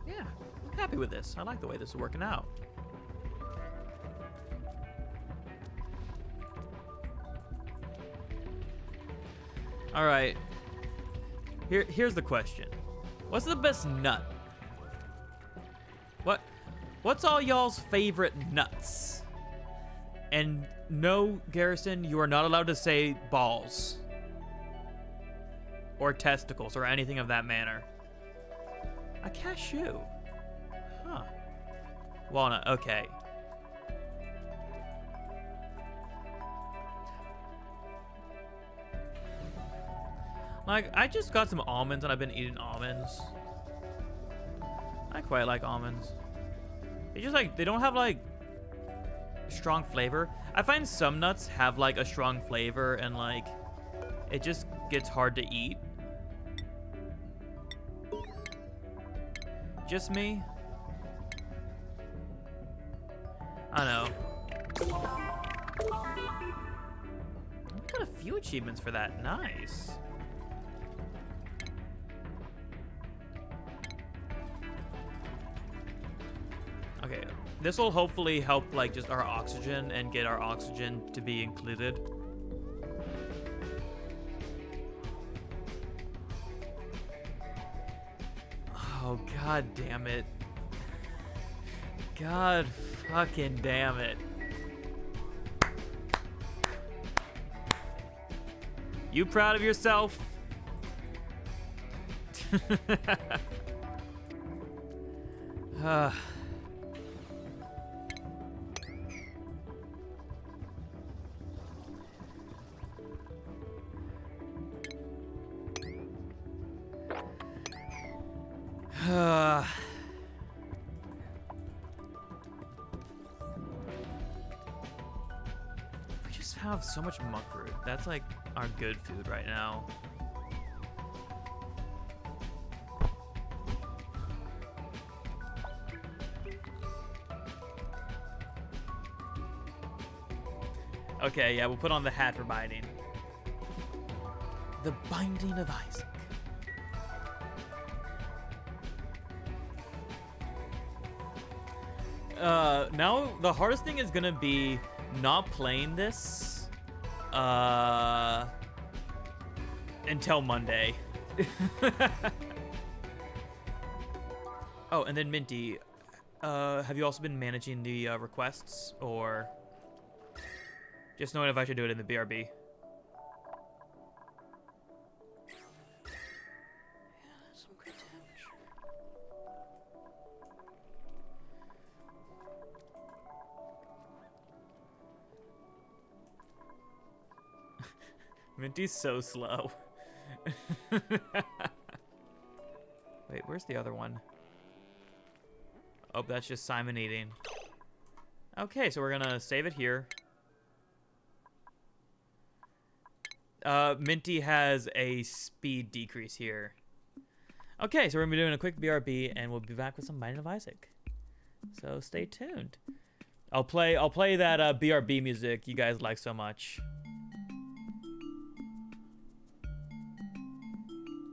Yeah, I'm happy with this. I like the way this is working out. All right. Here's the question. What's the best nut? What's all y'all's favorite nuts? And no, Garrison, you are not allowed to say balls or testicles or anything of that manner. A cashew. Huh. Walnut, okay. Like, I just got some almonds and I've been eating almonds. I quite like almonds. They just like, they don't have like strong flavor. I find some nuts have like a strong flavor and like it just gets hard to eat. Just me? I know. We got a few achievements for that. Nice. Okay, this will hopefully help like just our oxygen and get our oxygen to be included. Oh, god damn it. God fucking damn it. You proud of yourself? We just have so much muckroot. That's like our good food right now. Okay, yeah, we'll put on the hat for binding. The Binding of Isaac. Now the hardest thing is gonna be not playing this until Monday. Oh, and then Minty, have you also been managing the requests, or just knowing if I should do it in the BRB? Minty's so slow. Wait, where's the other one? Oh, that's just Simon eating. Okay, so we're gonna save it here. Minty has a speed decrease here. Okay, so we're gonna be doing a quick BRB, and we'll be back with some Binding of Isaac. So stay tuned. I'll play that BRB music you guys like so much.